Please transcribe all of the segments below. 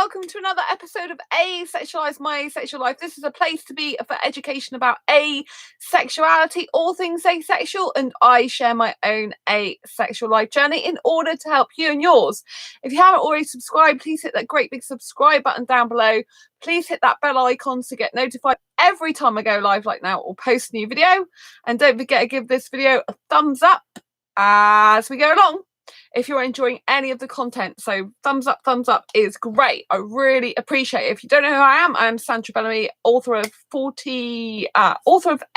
welcome to another episode of Asexualized, My Asexual Life. This is a place to be for education about asexuality, all things asexual, and I share my own asexual life journey in order to help you and yours. If you haven't already subscribed, please hit that great big subscribe button down below. Please hit that bell icon to get notified every time I go live like now or post a new video. And don't forget to give this video a thumbs up as we go along if you're enjoying any of the content. So thumbs up is great. I really appreciate it. If you don't know who I am Sandra Bellamy, author of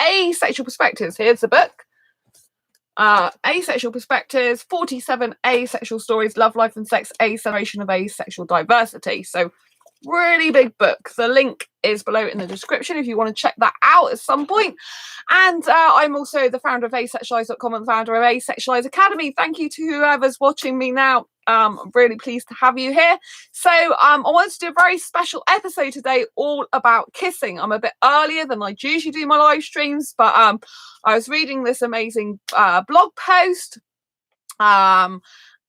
Asexual Perspectives. Here's the book. Asexual Perspectives, 47 asexual stories, love, life and sex, a celebration of asexual diversity. So really big book. The link is below in the description if you want to check that out at some point. And I'm also the founder of asexualise.com and founder of Asexualise Academy. Thank you to whoever's watching me now. I'm really pleased to have you here. So I wanted to do a very special episode today all about kissing. I'm a bit earlier than I usually do my live streams, but I was reading this amazing blog post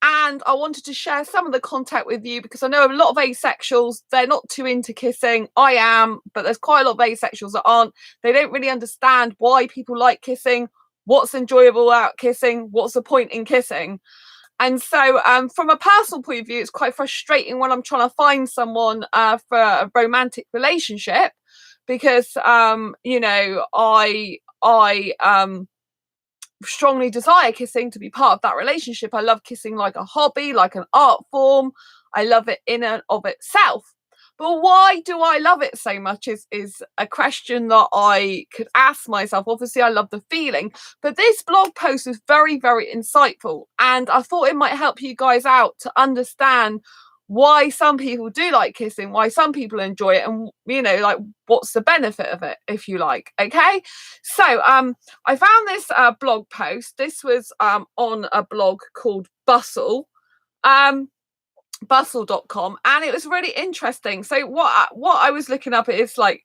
and I wanted to share some of the content with you because I know a lot of asexuals, they're not too into kissing. I am, but there's quite a lot of asexuals that aren't. They don't really understand why people like kissing, what's enjoyable about kissing, what's the point in kissing. And so from a personal point of view, it's quite frustrating when I'm trying to find someone for a romantic relationship because, you know, I strongly desire kissing to be part of that relationship. I love kissing like a hobby, like an art form. I love it in and of itself. But why do I love it so much is a question that I could ask myself. Obviously, I love the feeling, but this blog post is very, very insightful. And I thought it might help you guys out to understand why some people do like kissing, why some people enjoy it, and you know, like what's the benefit of it, if you like. Okay, so I found this blog post. This was on a blog called Bustle, bustle.com, and it was really interesting. So what I was looking up is like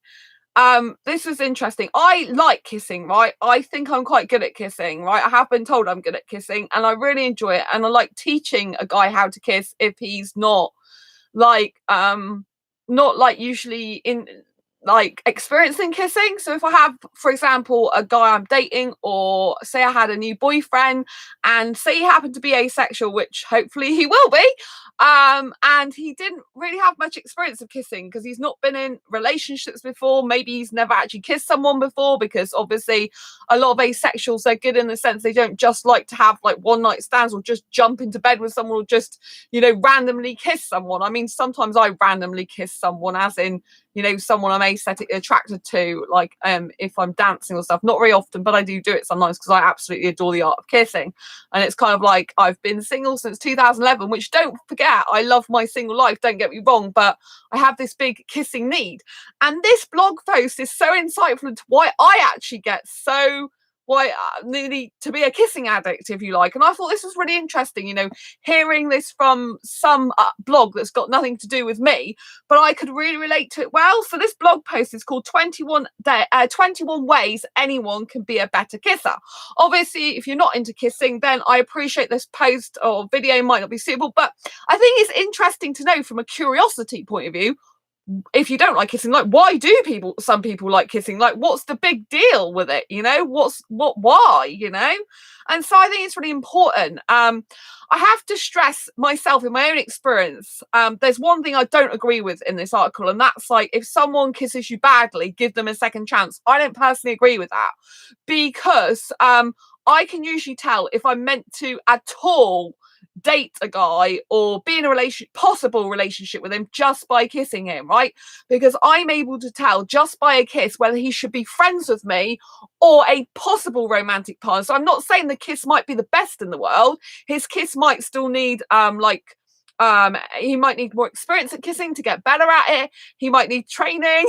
this was interesting. I like kissing, right? I think I'm quite good at kissing, right? I have been told I'm good at kissing and I really enjoy it. And I like teaching a guy how to kiss if he's not like usually in like experiencing kissing. So if I have, for example, a guy I'm dating, or say I had a new boyfriend and say he happened to be asexual, which hopefully he will be, and he didn't really have much experience of kissing because he's not been in relationships before. Maybe he's never actually kissed someone before, because obviously a lot of asexuals, they're good in the sense they don't just like to have like one night stands or just jump into bed with someone or just, you know, randomly kiss someone. I mean, sometimes I randomly kiss someone, as in, you know, someone I'm aesthetically attracted to, like if I'm dancing or stuff. Not very often, but I do it sometimes because I absolutely adore the art of kissing. And it's kind of like, I've been single since 2011, which, don't forget, I love my single life, don't get me wrong, but I have this big kissing need. And this blog post is so insightful into why I actually get so nearly to be a kissing addict, if you like. And I thought this was really interesting, you know, hearing this from some blog that's got nothing to do with me, but I could really relate to it well. So this blog post is called 21 Ways Anyone Can Be a Better Kisser. Obviously, if you're not into kissing, then I appreciate this post or video might not be suitable, but I think it's interesting to know from a curiosity point of view, if you don't like kissing, like, why do some people like kissing? Like, what's the big deal with it? You know, why, you know? And so I think it's really important. I have to stress myself in my own experience. There's one thing I don't agree with in this article, and that's like, if someone kisses you badly, give them a second chance. I don't personally agree with that, because I can usually tell if I'm meant to at all date a guy or be in a possible relationship with him just by kissing him, right? Because I'm able to tell just by a kiss whether he should be friends with me or a possible romantic partner. So I'm not saying the kiss might be the best in the world. His kiss might still need he might need more experience at kissing to get better at it. He might need training,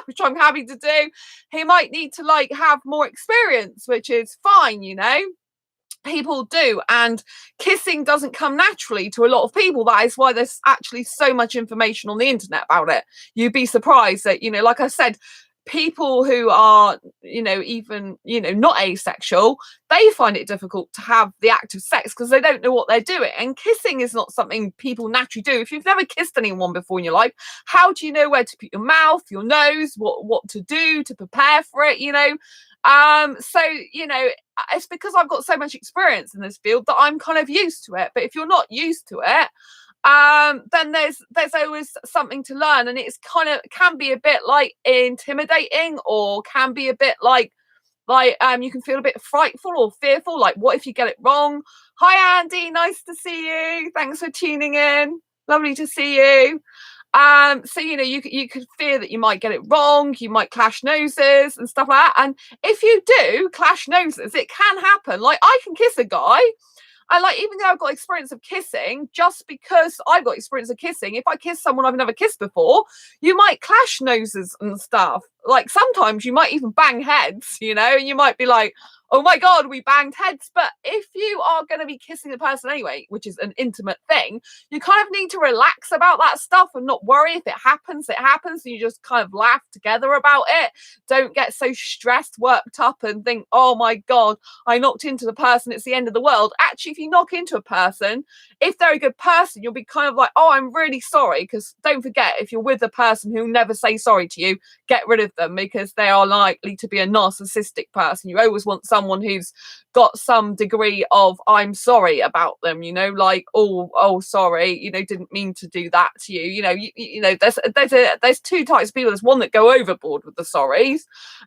which I'm happy to do. He might need to like have more experience, which is fine, you know. People do, and kissing doesn't come naturally to a lot of people. That is why there's actually so much information on the internet about it. You'd be surprised that, you know, like I said, people who are, even, not asexual, they find it difficult to have the act of sex because they don't know what they're doing. And kissing is not something people naturally do. If you've never kissed anyone before in your life, how do you know where to put your mouth, your nose, what to do to prepare for it, so it's because I've got so much experience in this field that I'm kind of used to it. But if you're not used to it, then there's always something to learn, and it's kind of can be a bit like intimidating, or can be a bit like you can feel a bit frightful or fearful, like what if you get it wrong. Hi Andy, nice to see you, thanks for tuning in, lovely to see you. So you could fear that you might get it wrong, you might clash noses and stuff like that. And if you do clash noses, it can happen. Like, I can kiss a guy, and like, even though I've got experience of kissing, just because I've got experience of kissing, if I kiss someone I've never kissed before, you might clash noses and stuff. Like, sometimes you might even bang heads, and you might be like, oh my God, we banged heads. But if you are going to be kissing a person anyway, which is an intimate thing, you kind of need to relax about that stuff and not worry. If it happens, it happens. And you just kind of laugh together about it. Don't get so stressed, worked up, and think, oh my God, I knocked into the person, it's the end of the world. Actually, if you knock into a person, if they're a good person, you'll be kind of like, oh, I'm really sorry. Because don't forget, if you're with a person who never say sorry to you, get rid of them, because they are likely to be a narcissistic person. You always want someone who's got some degree of I'm sorry about them, like, oh sorry, didn't mean to do that to you. There's two types of people. There's one that go overboard with the sorries,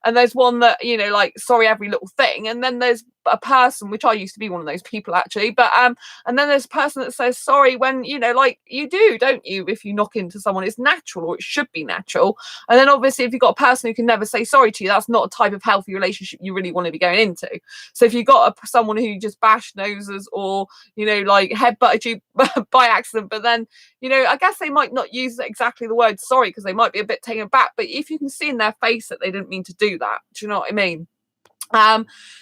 and there's one that, like, sorry every little thing. And then there's a person, which I used to be one of those people actually, but and then there's a person that says sorry when, like, you do, don't you? If you knock into someone, it's natural, or it should be natural. And then obviously, if you've got a person who can never say sorry to you, that's not a type of healthy relationship you really want to be going into. So if you've got someone who just bashed noses, or like headbutted you by accident, but then I guess they might not use exactly the word sorry because they might be a bit taken aback, but if you can see in their face that they didn't mean to do that, do you know what I mean?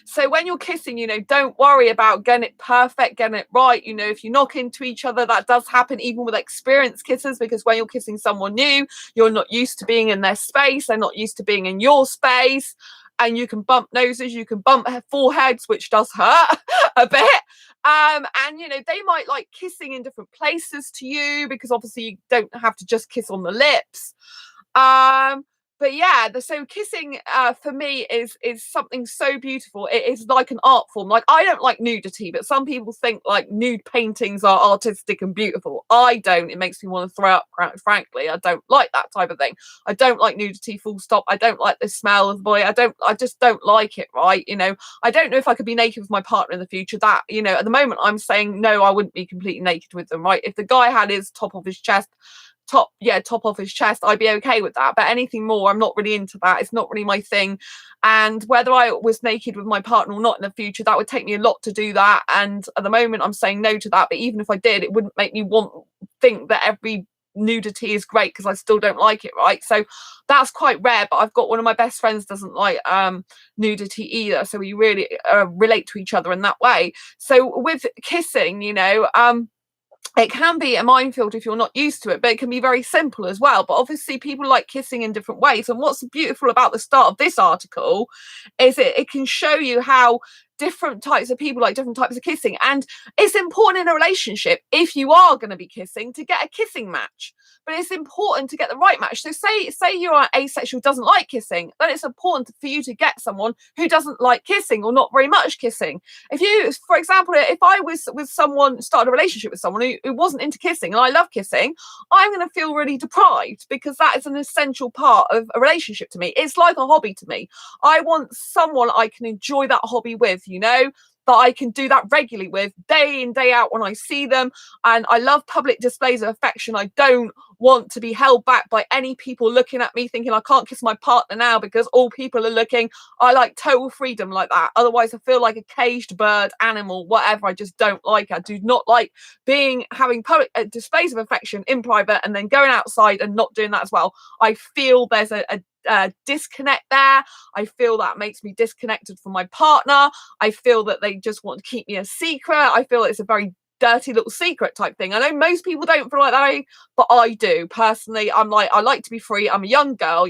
So when you're kissing, don't worry about getting it perfect, getting it right. If you knock into each other, that does happen even with experienced kissers, because when you're kissing someone new, you're not used to being in their space, they're not used to being in your space, and you can bump noses, you can bump foreheads, which does hurt a bit. And they might like kissing in different places to you, because obviously you don't have to just kiss on the lips. But yeah, so kissing for me is something so beautiful. It is like an art form. Like, I don't like nudity, but some people think like nude paintings are artistic and beautiful. I don't. It makes me want to throw up, frankly. I don't like that type of thing. I don't like nudity, full stop. I don't like the smell of the boy. I just don't like it, right? I don't know if I could be naked with my partner in the future. That, at the moment I'm saying no, I wouldn't be completely naked with them, right? If the guy had his top off his chest, top off his chest, I'd be okay with that. But anything more, I'm not really into that. It's not really my thing. And whether I was naked with my partner or not in the future, that would take me a lot to do that. And at the moment I'm saying no to that. But even if I did, it wouldn't make me think that every nudity is great, because I still don't like it, right? So that's quite rare. But I've got one of my best friends doesn't like nudity either, so we really relate to each other in that way. So with kissing, it can be a minefield if you're not used to it, but it can be very simple as well. But obviously people like kissing in different ways. And what's beautiful about the start of this article is it can show you how different types of people like different types of kissing. And it's important in a relationship, if you are going to be kissing, to get a kissing match. But it's important to get the right match. So say you're asexual, doesn't like kissing, then it's important for you to get someone who doesn't like kissing or not very much kissing. If you, for example, if I was with someone, started a relationship with someone who wasn't into kissing and I love kissing, I'm going to feel really deprived, because that is an essential part of a relationship to me. It's like a hobby to me. I want someone I can enjoy that hobby with, that I can do that regularly with, day in, day out when I see them. And I love public displays of affection. I don't want to be held back by any people looking at me thinking I can't kiss my partner now because all people are looking. I like total freedom like that. Otherwise I feel like a caged bird, animal, whatever. I just don't like it. I do not like having public displays of affection in private and then going outside and not doing that as well. I feel there's a disconnect there. I feel that makes me disconnected from my partner. I feel that they just want to keep me a secret. I feel it's a very dirty little secret type thing. I know most people don't feel like that, but I do personally. I like to be free. I'm a young girl,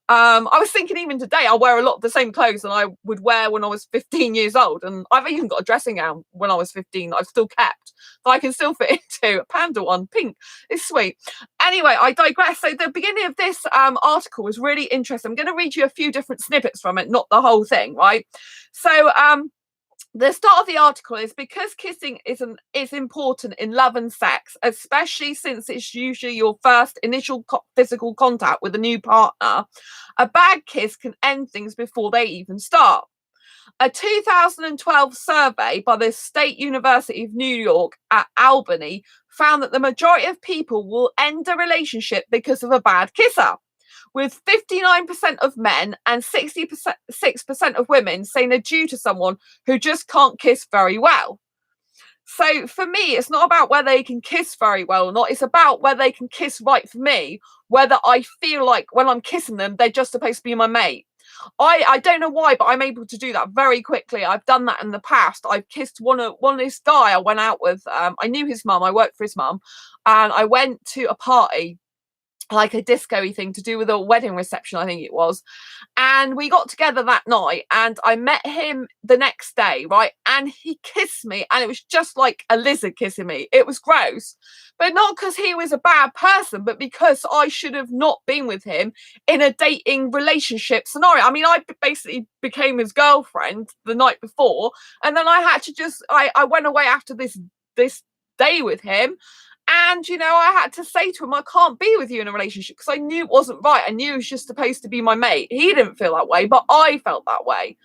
I was thinking even today, I wear a lot of the same clothes that I would wear when I was 15 years old. And I've even got a dressing gown when I was 15 that I've still kept. That I can still fit into a panda one, pink. It's sweet. Anyway, I digress. So the beginning of this article was really interesting. I'm going to read you a few different snippets from it, not the whole thing, right? So the start of the article is because kissing is important in love and sex, especially since it's usually your first initial physical contact with a new partner. A bad kiss can end things before they even start. A 2012 survey by the State University of New York at Albany found that the majority of people will end a relationship because of a bad kisser, with 59% of men and 66% of women saying they're due to someone who just can't kiss very well. So for me, it's not about whether they can kiss very well or not. It's about whether they can kiss right for me, whether I feel like when I'm kissing them, they're just supposed to be my mate. I don't know why, but I'm able to do that very quickly. I've done that in the past. I've kissed one of this guy I went out with. I knew his mum. I worked for his mum, and I went to a party, like a disco-y thing to do with a wedding reception, I think it was. And we got together that night and I met him the next day, right? And he kissed me and it was just like a lizard kissing me. It was gross. But not because he was a bad person, but because I should have not been with him in a dating relationship scenario. I mean, I basically became his girlfriend the night before, and then I had to I went away after this day with him. And, I had to say to him, I can't be with you in a relationship because I knew it wasn't right. I knew he was just supposed to be my mate. He didn't feel that way, but I felt that way.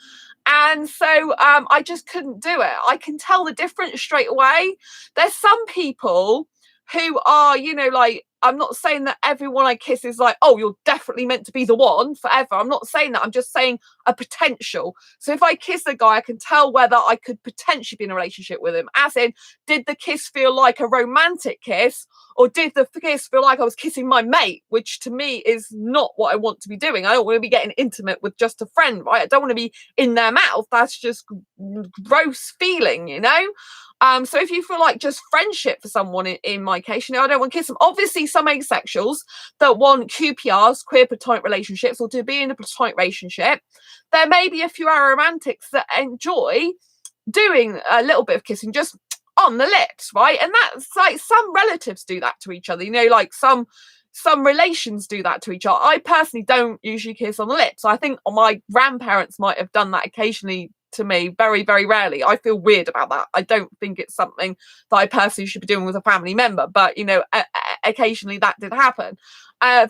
And so I just couldn't do it. I can tell the difference straight away. There's some people who are, like, I'm not saying that everyone I kiss is like, oh, you're definitely meant to be the one forever. I'm not saying that. I'm just saying a potential. So if I kiss a guy, I can tell whether I could potentially be in a relationship with him. As in, did the kiss feel like a romantic kiss, or did the kiss feel like I was kissing my mate, which to me is not what I want to be doing. I don't want to be getting intimate with just a friend, right? I don't want to be in their mouth. That's just gross feeling, So if you feel like just friendship for someone in my case, I don't want to kiss them. Obviously, some asexuals that want QPRs, queer platonic relationships, or to be in a platonic relationship, there may be a few aromantics that enjoy doing a little bit of kissing just on the lips, right? And that's like some relatives do that to each other, like some relations do that to each other. I personally don't usually kiss on the lips. I think my grandparents might have done that occasionally to me, very, very rarely. I feel weird about that. I don't think it's something that I personally should be doing with a family member, but occasionally that did happen.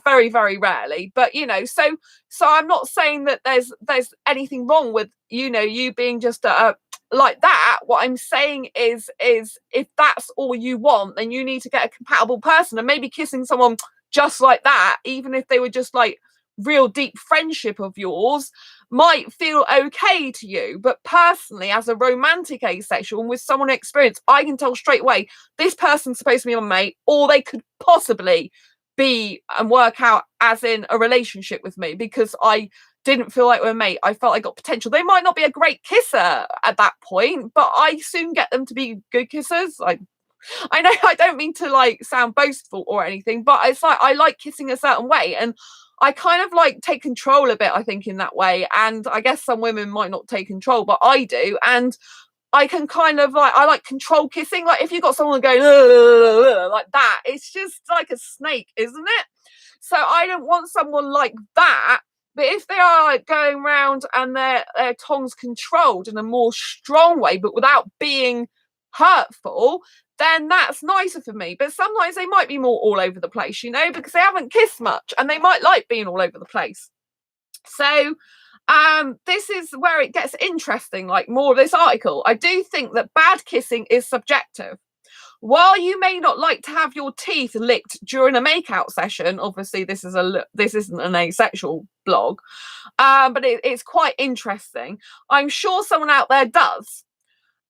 Very, very rarely. But so I'm not saying that there's anything wrong with you being just like that. What I'm saying is if that's all you want, then you need to get a compatible person, and maybe kissing someone just like that, even if they were just like real deep friendship of yours, might feel okay to you. But personally, as a romantic asexual and with someone experienced, I can tell straight away this person's supposed to be my mate, or they could possibly be and work out as in a relationship with me, because I didn't feel like we're a mate. I felt I got potential. They might not be a great kisser at that point, but I soon get them to be good kissers. I know I don't mean to like sound boastful or anything, but it's like I like kissing a certain way, and I kind of like take control a bit, I think, in that way. And I guess some women might not take control, but I do. And I can kind of I like control kissing. Like if you got someone going like that, it's just like a snake, isn't it? So I don't want someone like that. But if they are like going around and their tongue's controlled in a more strong way, but without being hurtful, then that's nicer for me. But sometimes they might be more all over the place, because they haven't kissed much and they might like being all over the place. So this is where it gets interesting, like more of this article. I do think that bad kissing is subjective. While you may not like to have your teeth licked during a makeout session, obviously this isn't an asexual blog, but it's quite interesting. I'm sure someone out there does.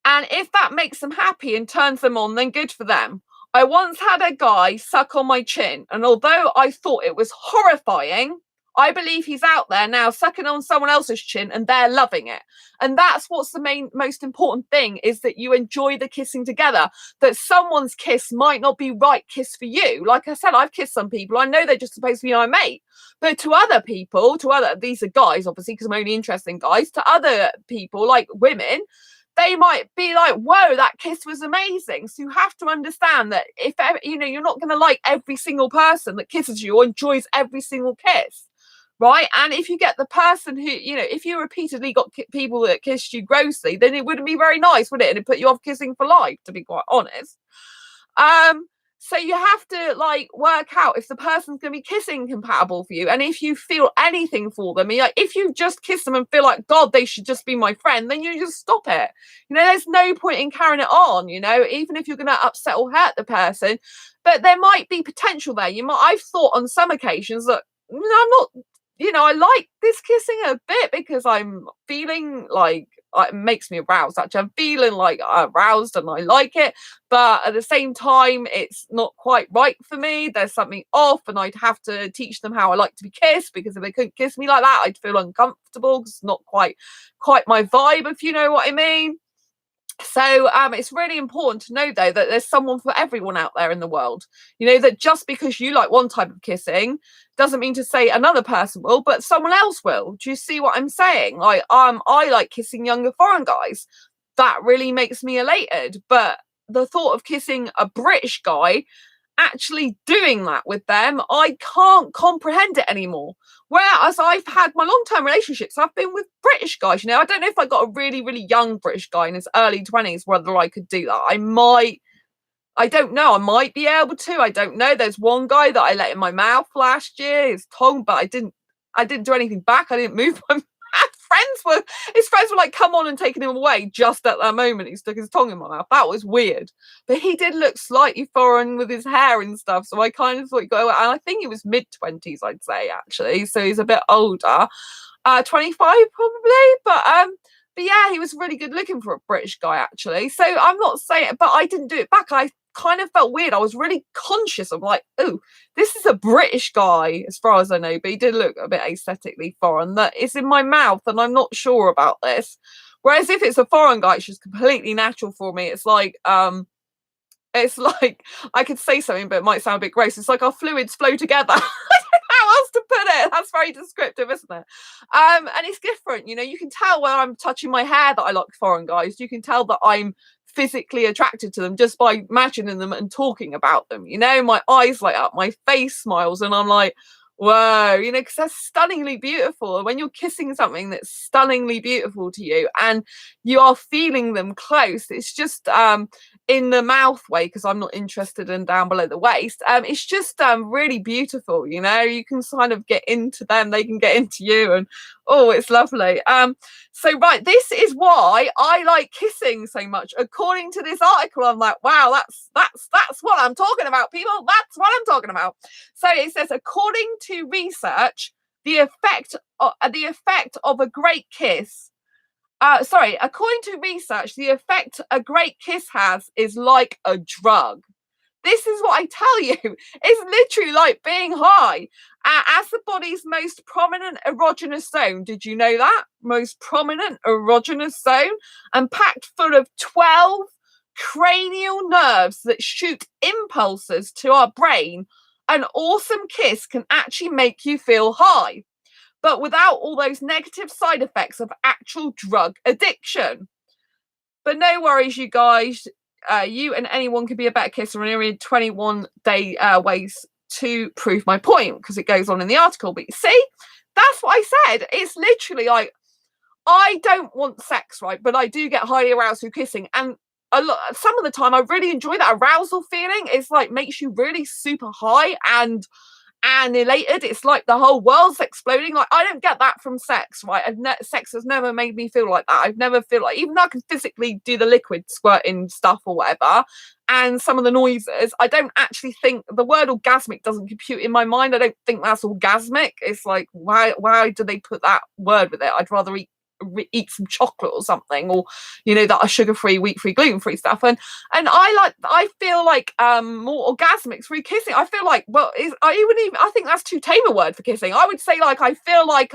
And if that makes them happy and turns them on, then good for them. I once had a guy suck on my chin, and although I thought it was horrifying, I believe he's out there now sucking on someone else's chin and they're loving it. And that's what's the most important thing, is that you enjoy the kissing together, that someone's kiss might not be right kiss for you. Like I said, I've kissed some people. I know they're just supposed to be my mate. But to other people, these are guys, obviously, because I'm only interested in guys, to other people, like women, they might be like, whoa, that kiss was amazing. So you have to understand that if ever, you're not going to like every single person that kisses you or enjoys every single kiss. Right. And if you get the person who, if you repeatedly got people that kissed you grossly, then it wouldn't be very nice, would it? And it'd put you off kissing for life, to be quite honest. So you have to work out if the person's going to be kissing compatible for you, and if you feel anything for them. If you just kiss them and feel like, God, they should just be my friend, then you just stop it. There's no point in carrying it on. Even if you're going to upset or hurt the person, but there might be potential there. I've thought on some occasions that I'm not. I like this kissing a bit because I'm feeling like it makes me aroused. Actually, I'm feeling aroused and I like it, but at the same time, it's not quite right for me. There's something off, and I'd have to teach them how I like to be kissed, because if they couldn't kiss me like that, I'd feel uncomfortable because it's not quite my vibe, if you know what I mean. So it's really important to know, though, that there's someone for everyone out there in the world. That just because you like one type of kissing doesn't mean to say another person will, but someone else will. Do you see what I'm saying? I like kissing younger foreign guys. That really makes me elated. But the thought of kissing a British guy, actually doing that with them, I can't comprehend it anymore. Whereas I've had my long-term relationships, I've been with British guys. I don't know if I got a really, really young British guy in his early 20s, whether I could do that. I don't know. I might be able to. I don't know. There's one guy that I let in my mouth last year, his tongue, but I didn't do anything back. I didn't move my his friends were like, come on, and taking him away just at that moment. He stuck his tongue in my mouth. That was weird. But he did look slightly foreign with his hair and stuff. So I kind of thought, and I think he was mid-20s, I'd say, actually. So he's a bit older. 25 probably. But yeah, he was really good looking for a British guy, actually. So I'm not saying, but I didn't do it back. I kind of felt weird. I was really conscious of oh, this is a British guy, as far as I know, but he did look a bit aesthetically foreign. That is in my mouth, and I'm not sure about this. Whereas if it's a foreign guy, it's just completely natural for me. It's like I could say something, but it might sound a bit gross. It's like our fluids flow together. How else to put it? That's very descriptive, isn't it? And it's different. You can tell when I'm touching my hair that I like foreign guys. You can tell that I'm physically attracted to them just by imagining them and talking about them. My eyes light up, my face smiles, and I'm like, whoa, because they're stunningly beautiful. When you're kissing something that's stunningly beautiful to you and you are feeling them close, it's just in the mouth way, because I'm not interested in down below the waist. It's just really beautiful. You can kind of get into them, they can get into you, and it's lovely. So right, this is why I like kissing so much. According to this article, I'm like, wow, that's what I'm talking about, people. That's what I'm talking about. So it says, according to research, the effect of a great kiss. According to research, the effect a great kiss has is like a drug. This is what I tell you. It's literally like being high. As the body's most prominent erogenous zone, did you know that? Most prominent erogenous zone, and packed full of 12 cranial nerves that shoot impulses to our brain, an awesome kiss can actually make you feel high, but without all those negative side effects of actual drug addiction. But no worries, you guys. You and anyone can be a better kisser, and here are 21 ways to prove my point, because it goes on in the article. But you see, that's what I said. It's literally like, I don't want sex, right? But I do get highly aroused through kissing, and some of the time I really enjoy that arousal feeling. It's like makes you really super high and elated. It's like the whole world's exploding. Like, I don't get that from sex, right? Sex has never made me feel like that. I've never feel like, even though I can physically do the liquid squirting stuff or whatever, and some of the noises, I don't actually think the word orgasmic doesn't compute in my mind. I don't think that's orgasmic. It's like, why do they put that word with it? I'd rather eat eat some chocolate or something, or that are sugar-free, wheat-free, gluten-free stuff. And I feel like more orgasmic through kissing. I feel like, well, I think that's too tame a word for kissing. I would say, like, I feel like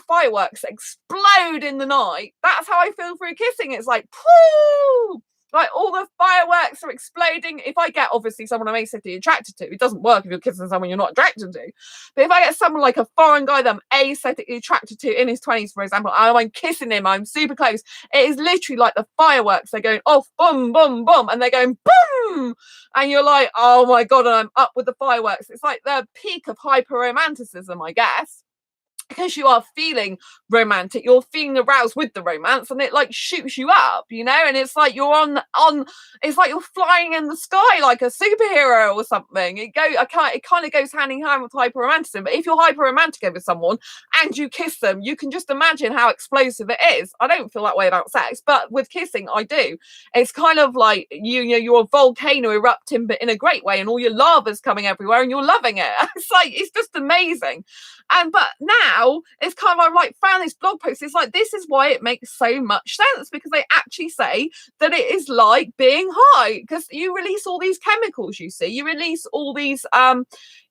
fireworks explode in the night. That's how I feel through kissing. It's like, pooh, like all the fireworks are exploding. If I get, obviously, someone I'm asexually attracted to, it doesn't work if you're kissing someone you're not attracted to. But if I get someone like a foreign guy that I'm asexually attracted to in his 20s, for example, and I'm kissing him, I'm super close, it is literally like the fireworks. They're going off, boom, boom, boom, and they're going boom, and you're like, oh my God, and I'm up with the fireworks. It's like the peak of hyper romanticism, I guess, because you are feeling romantic, you're feeling aroused with the romance, and it like shoots you up, and it's like you're on it's like you're flying in the sky like a superhero or something. It kind of goes hand in hand with hyper-romanticism. But if you're hyper-romantic over someone and you kiss them, you can just imagine how explosive it is. I don't feel that way about sex, but with kissing I do. It's kind of like you're a volcano erupting, but in a great way, and all your lava's coming everywhere and you're loving it. It's just amazing. But now it's kind of, I've like found this blog post. It's like, this is why it makes so much sense, because they actually say that it is like being high, because you release all these chemicals. You release all these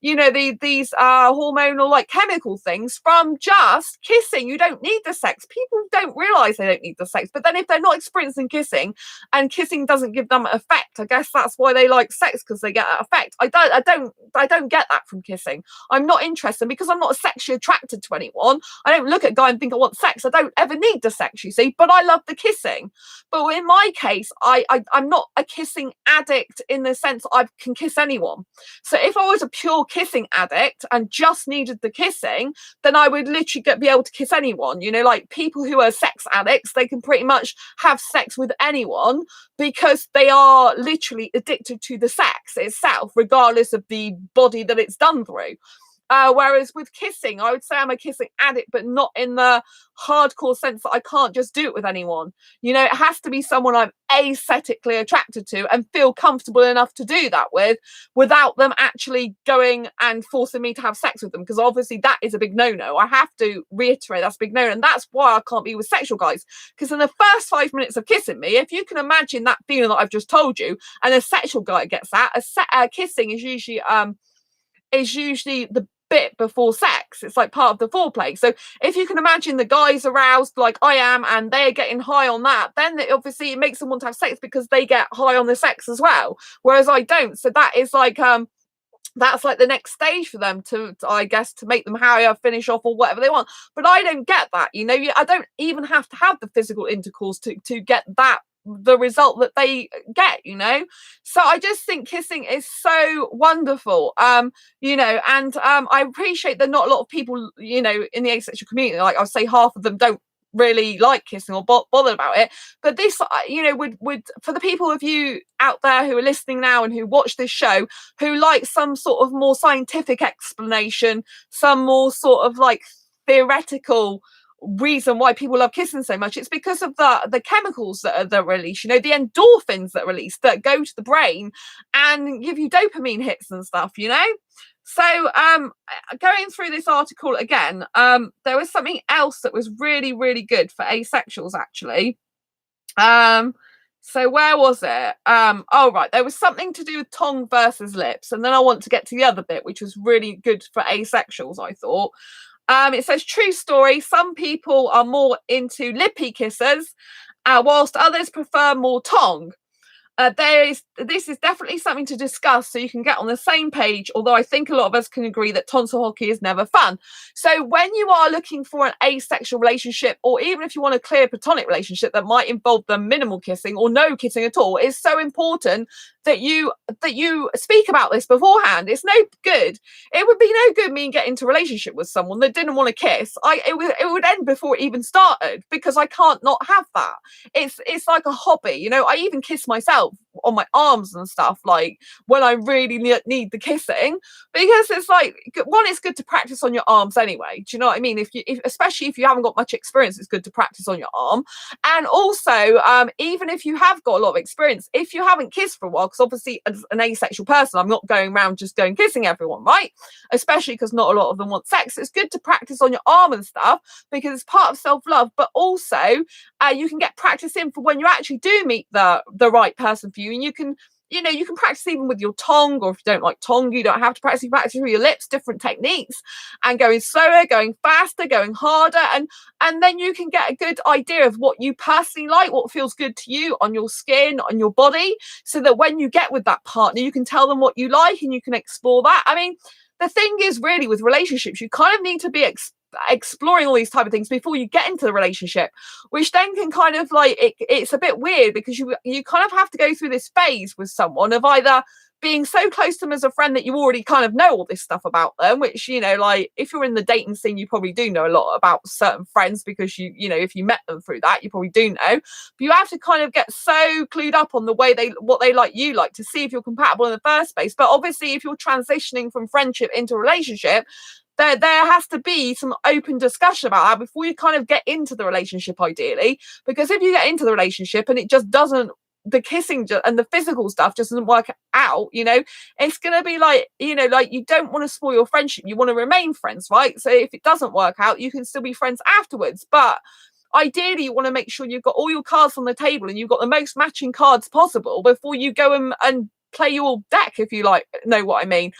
these hormonal like chemical things from just kissing. You don't need the sex. People don't realize they don't need the sex, but then if they're not experiencing kissing and kissing doesn't give them an effect, I guess that's why they like sex, because they get that effect. I don't get that from kissing. I'm not interested, because I'm not sexually attracted to anyone. I don't look at a guy and think I want sex. I don't ever need the sex, you see, but I love the kissing. But in my case, I'm not a kissing addict in the sense I can kiss anyone. So if I was a pure kissing addict and just needed the kissing, then I would literally be able to kiss anyone. Like people who are sex addicts, they can pretty much have sex with anyone because they are literally addicted to the sex itself, regardless of the body that it's done through. Whereas with kissing, I would say I'm a kissing addict, but not in the hardcore sense that I can't just do it with anyone. It has to be someone I'm aesthetically attracted to and feel comfortable enough to do that with, without them actually going and forcing me to have sex with them, because obviously that is a big no-no. I have to reiterate that's a big no-no, and that's why I can't be with sexual guys, because in the first 5 minutes of kissing me, if you can imagine that feeling that I've just told you, and a sexual guy gets that, kissing is usually the bit before sex. It's like part of the foreplay. So if you can imagine the guys aroused like I am and they're getting high on that, then obviously it makes them want to have sex because they get high on the sex as well, whereas I don't. So that is like that's like the next stage for them to I guess, to make them higher, finish off, or whatever they want. But I don't get that. I don't even have to have the physical intercourse to get that, the result that they get. So I just think kissing is so wonderful. And I appreciate that not a lot of people in the asexual community, like I'll say half of them, don't really like kissing or bothered about it. But this would for the people of you out there who are listening now and who watch this show, who like some sort of more scientific explanation, some more sort of like theoretical reason why people love kissing so much, it's because of the chemicals that are released, the endorphins that are released that go to the brain and give you dopamine hits and stuff. So going through this article again, there was something else that was really, really good for asexuals actually. So where was it? Right, there was something to do with tongue versus lips, and then I want to get to the other bit, which was really good for asexuals, I thought. It says, true story, some people are more into lippy kisses, whilst others prefer more tongue. This is definitely something to discuss so you can get on the same page, although I think a lot of us can agree that tonsil hockey is never fun. So when you are looking for an asexual relationship, or even if you want a clear platonic relationship that might involve the minimal kissing or no kissing at all, it's so important that you speak about this beforehand. It's no good. It would be no good me getting into a relationship with someone that didn't want to kiss. It would end before it even started, because I can't not have that. It's like a hobby. I even kiss myself on my arms and stuff, like when I really need the kissing, because it's like, one, it's good to practice on your arms anyway. Do you know what I mean? Especially if you haven't got much experience, it's good to practice on your arm. And also, even if you have got a lot of experience, if you haven't kissed for a while, because obviously as an asexual person, I'm not going around just going kissing everyone, right? Especially because not a lot of them want sex. It's good to practice on your arm and stuff, because it's part of self-love, but also you can get practice in for when you actually do meet the right person for you. And you can practice even with your tongue, or if you don't like tongue, you don't have to practice. You practice with your lips, different techniques, and going slower, going faster, going harder, and then you can get a good idea of what you personally like, what feels good to you on your skin, on your body, so that when you get with that partner, you can tell them what you like and you can explore that. I mean, the thing is, really, with relationships, you kind of need to be exploring all these type of things before you get into the relationship, which then can kind of like, it's a bit weird, because you kind of have to go through this phase with someone of either being so close to them as a friend that you already kind of know all this stuff about them, which, like if you're in the dating scene, you probably do know a lot about certain friends, because if you met them through that, you probably do know. But you have to kind of get so clued up on the way what they like, you like, to see if you're compatible in the first place. But obviously, if you're transitioning from friendship into relationship, there has to be some open discussion about that before you kind of get into the relationship, ideally. Because if you get into the relationship and it just doesn't, the kissing and the physical stuff just doesn't work out, it's going to be like, like, you don't want to spoil your friendship. You want to remain friends, right? So if it doesn't work out, you can still be friends afterwards. But ideally, you want to make sure you've got all your cards on the table and you've got the most matching cards possible before you go and play your deck, if you like, know what I mean.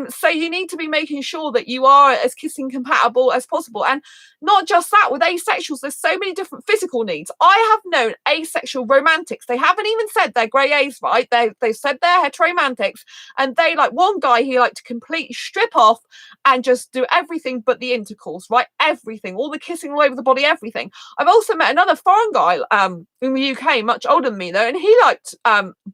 So you need to be making sure that you are as kissing compatible as possible. And not just that, with asexuals, there's so many different physical needs. I have known asexual romantics. They haven't even said they're grey A's, right? They've said they're heteromantics. And they, like, one guy, he liked to completely strip off and just do everything but the intercourse, right? Everything, all the kissing all over the body, everything. I've also met another foreign guy in the UK, much older than me though, and he liked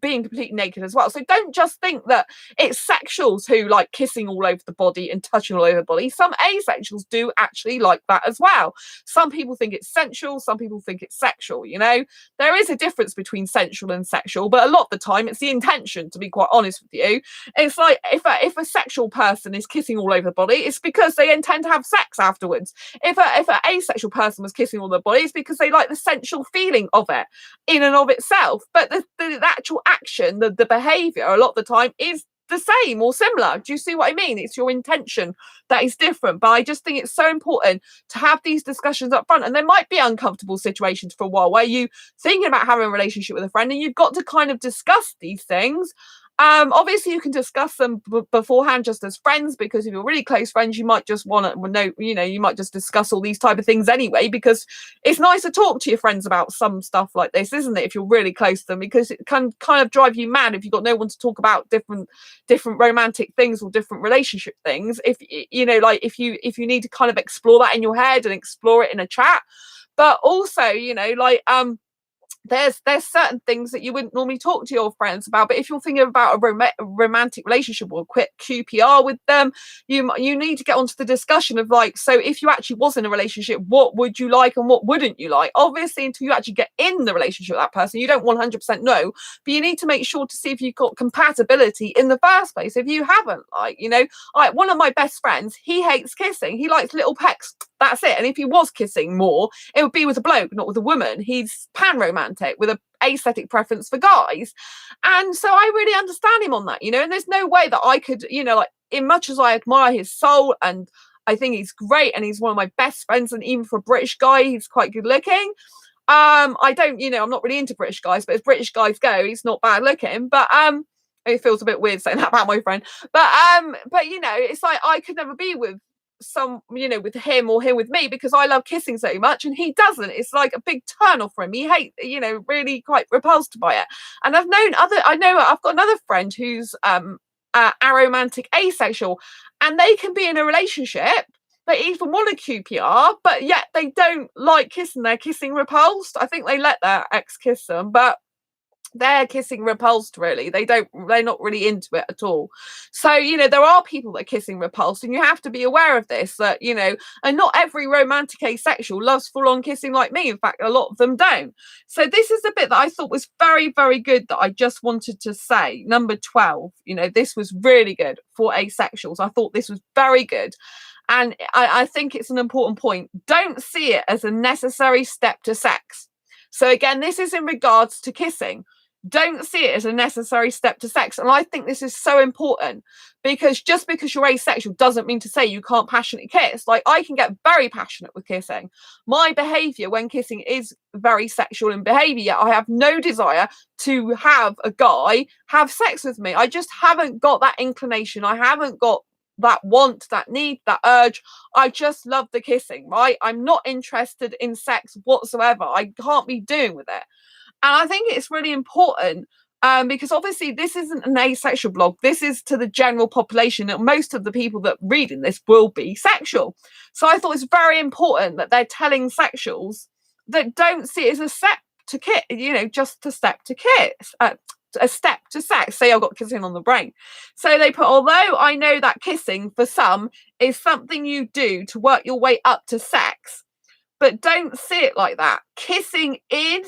being completely naked as well. So don't just think that it's sexuals who like kissing all over the body and touching all over the body. Some asexuals do actually like that as well. Some people think it's sensual, some people think it's sexual. There is a difference between sensual and sexual, but a lot of the time it's the intention, to be quite honest with you. It's like, if a sexual person is kissing all over the body, it's because they intend to have sex afterwards. If an asexual person was kissing all the body, it's because they like the sensual feeling of it in and of itself. But the actual action, the behavior, a lot of the time is the same or similar. Do you see what I mean? It's your intention that is different. But I just think it's so important to have these discussions up front. And there might be uncomfortable situations for a while where you thinking about having a relationship with a friend and you've got to kind of discuss these things. Obviously you can discuss them beforehand just as friends, because if you're really close friends, you might just want to know, you might just discuss all these type of things anyway, because it's nice to talk to your friends about some stuff like this, isn't it, if you're really close to them, because it can kind of drive you mad if you've got no one to talk about different romantic things or different relationship things. If if you need to kind of explore that in your head and explore it in a chat. But also, there's certain things that you wouldn't normally talk to your friends about. But if you're thinking about a romantic relationship or a quick QPR with them, you need to get onto the discussion of like, so if you actually was in a relationship, what would you like and what wouldn't you like? Obviously, until you actually get in the relationship with that person, you don't 100% know, but you need to make sure to see if you've got compatibility in the first place. If you haven't, like one of my best friends, he hates kissing. He likes little pecks. That's it. And if he was kissing more, it would be with a bloke, not with a woman. He's pan-romantic with a aesthetic preference for guys. And so I really understand him on that, and there's no way that I could, like, in much as I admire his soul and I think he's great and he's one of my best friends, and even for a British guy, he's quite good looking. I don't, I'm not really into British guys, but as British guys go, he's not bad looking. But it feels a bit weird saying that about my friend. But it's like I could never be with with him or him with me, because I love kissing so much and he doesn't. It's like a big turn off for him. He hates, really quite repulsed by it. And I've got another friend who's aromantic asexual, and they can be in a relationship, they even want a QPR, but yet they don't like kissing. They're kissing repulsed. I think they let their ex kiss them, but they're kissing repulsed, really. They're not really into it at all. So, there are people that are kissing repulsed, and you have to be aware of this, that, and not every romantic asexual loves full-on kissing like me. In fact, a lot of them don't. So this is the bit that I thought was very, very good, that I just wanted to say. Number 12, this was really good for asexuals. I thought this was very good. And I think it's an important point. Don't see it as a necessary step to sex. So again, this is in regards to kissing. Don't see it as a necessary step to sex. And I think this is so important, because just because you're asexual doesn't mean to say you can't passionately kiss. Like, I can get very passionate with kissing. My behavior when kissing is very sexual in behavior, yet I have no desire to have a guy have sex with me. I just haven't got that inclination. I haven't got that want, that need, that urge. I just love the kissing, right? I'm not interested in sex whatsoever. I can't be doing with it. And I think it's really important, because obviously this isn't an asexual blog. This is to the general population, and most of the people that read in this will be sexual. So I thought it's very important that they're telling sexuals that don't see it as a step to kiss, just a step to kiss. A step to sex. Say I've got kissing on the brain. So they put, although I know that kissing for some is something you do to work your way up to sex, but don't see it like that. Kissing in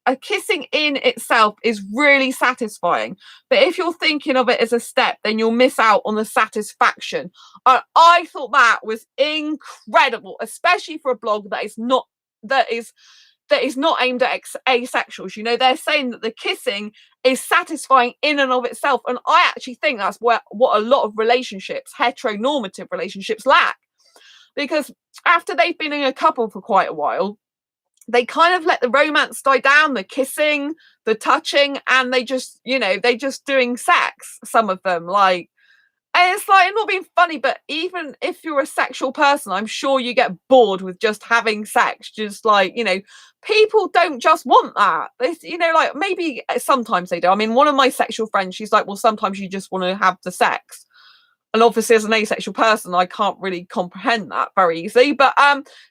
itself is really satisfying, but if you're thinking of it as a step, then you'll miss out on the satisfaction. I thought that was incredible, especially for a blog that is not aimed at asexuals. They're saying that the kissing is satisfying in and of itself, and I actually think that's what a lot of relationships, heteronormative relationships, lack, because after they've been in a couple for quite a while, they kind of let the romance die down, the kissing, the touching, and they just doing sex, some of them. Like, and it's like, I'm not being funny, but even if you're a sexual person, I'm sure you get bored with just having sex. Just like, people don't just want that. It's, like, maybe sometimes they do. I mean, one of my sexual friends, she's like, well, sometimes you just want to have the sex. And obviously, as an asexual person, I can't really comprehend that very easily. But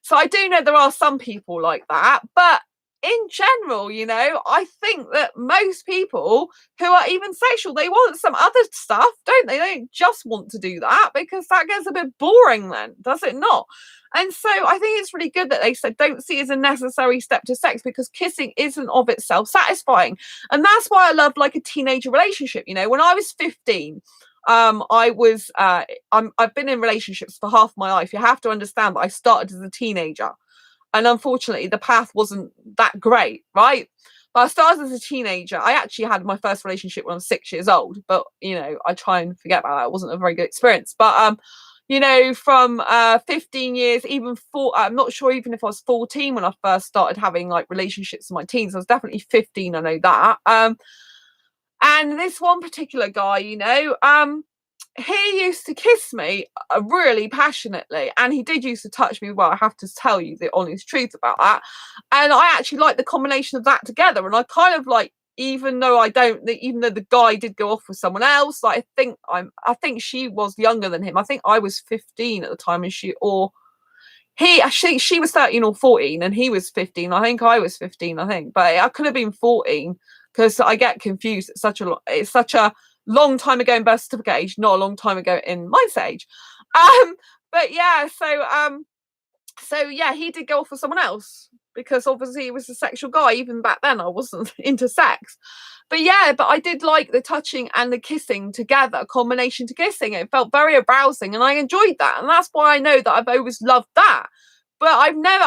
so I do know there are some people like that. But in general, I think that most people who are even sexual, they want some other stuff, don't they? They don't just want to do that, because that gets a bit boring then, does it not? And so I think it's really good that they said don't see it as a necessary step to sex, because kissing isn't of itself satisfying. And that's why I love like a teenager relationship. When I was 15, I've been in relationships for half my life. You have to understand that I started as a teenager, and unfortunately the path wasn't that great, right? But I started as a teenager. I actually had my first relationship when I was 6 years old, but I try and forget about that. It wasn't a very good experience. But from 15 years, even I'm not sure even if I was 14 when I first started having like relationships in my teens. I was definitely 15, I know that. And this one particular guy, he used to kiss me really passionately, and he did used to touch me. Well, I have to tell you the honest truth about that. And I actually like the combination of that together. And I kind of like, even though the guy did go off with someone else, like I think she was younger than him. I think I was 15 at the time, and she was 13 or 14, and he was 15. I think I was 15. I think, but I could have been 14. Because I get confused. It's such a long time ago in birth certificate age, not a long time ago in my age. But yeah, so yeah, he did go off with someone else, because obviously he was a sexual guy. Even back then, I wasn't into sex. But yeah, I did like the touching and the kissing together, a combination to kissing. It felt very arousing, and I enjoyed that. And that's why I know that I've always loved that. But I never,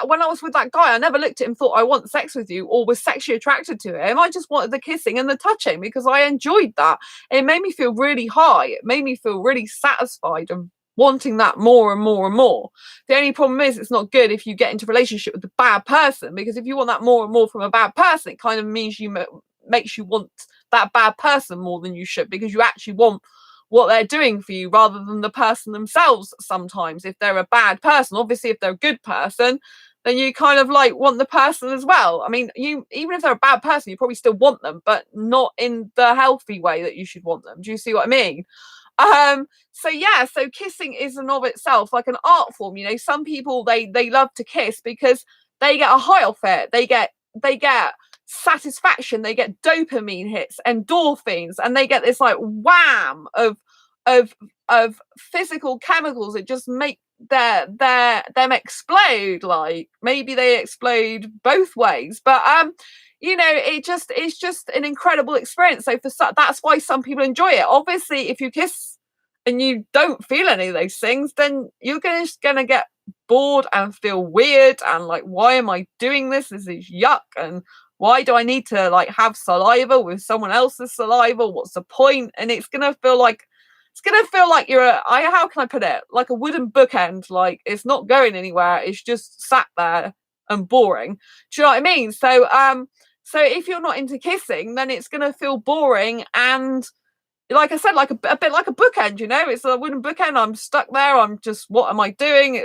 when I was with that guy, I never looked at him and thought, I want sex with you, or was sexually attracted to him. I just wanted the kissing and the touching, because I enjoyed that. It made me feel really high. It made me feel really satisfied and wanting that more and more and more. The only problem is it's not good if you get into a relationship with a bad person, because if you want that more and more from a bad person, it kind of means makes you want that bad person more than you should, because you actually want what they're doing for you rather than the person themselves. Sometimes if they're a bad person, obviously if they're a good person, then you kind of like want the person as well. I mean, even if they're a bad person, you probably still want them, but not in the healthy way that you should want them. Do you see what I mean? So kissing is in of itself like an art form. Some people they love to kiss because they get a high off it. They get satisfaction, they get dopamine hits, endorphins, and they get this like wham of of physical chemicals that just make them explode. Like maybe they explode both ways, but it's just an incredible experience. So that's why some people enjoy it. Obviously, if you kiss and you don't feel any of those things, then you're just gonna get bored and feel weird and like, why am I doing this? This is yuck. And why do I need to like have saliva with someone else's saliva? What's the point? And it's gonna feel like how can I put it? Like a wooden bookend. Like it's not going anywhere. It's just sat there and boring. Do you know what I mean? So if you're not into kissing, then it's gonna feel boring and, like I said, like a bit like a bookend, it's a wooden bookend. I'm stuck there. I'm just, what am I doing?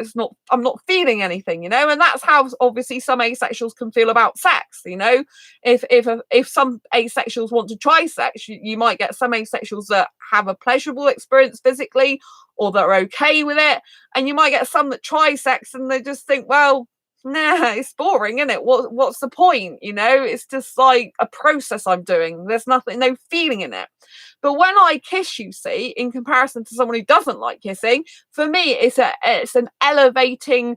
I'm not feeling anything, and that's how obviously some asexuals can feel about sex. If some asexuals want to try sex, you might get some asexuals that have a pleasurable experience physically or that are okay with it. And you might get some that try sex and they just think, well, nah, it's boring, isn't it? What's the point? It's just like a process I'm doing. There's nothing, no feeling in it. But when I kiss, you see, in comparison to someone who doesn't like kissing, for me, it's an elevating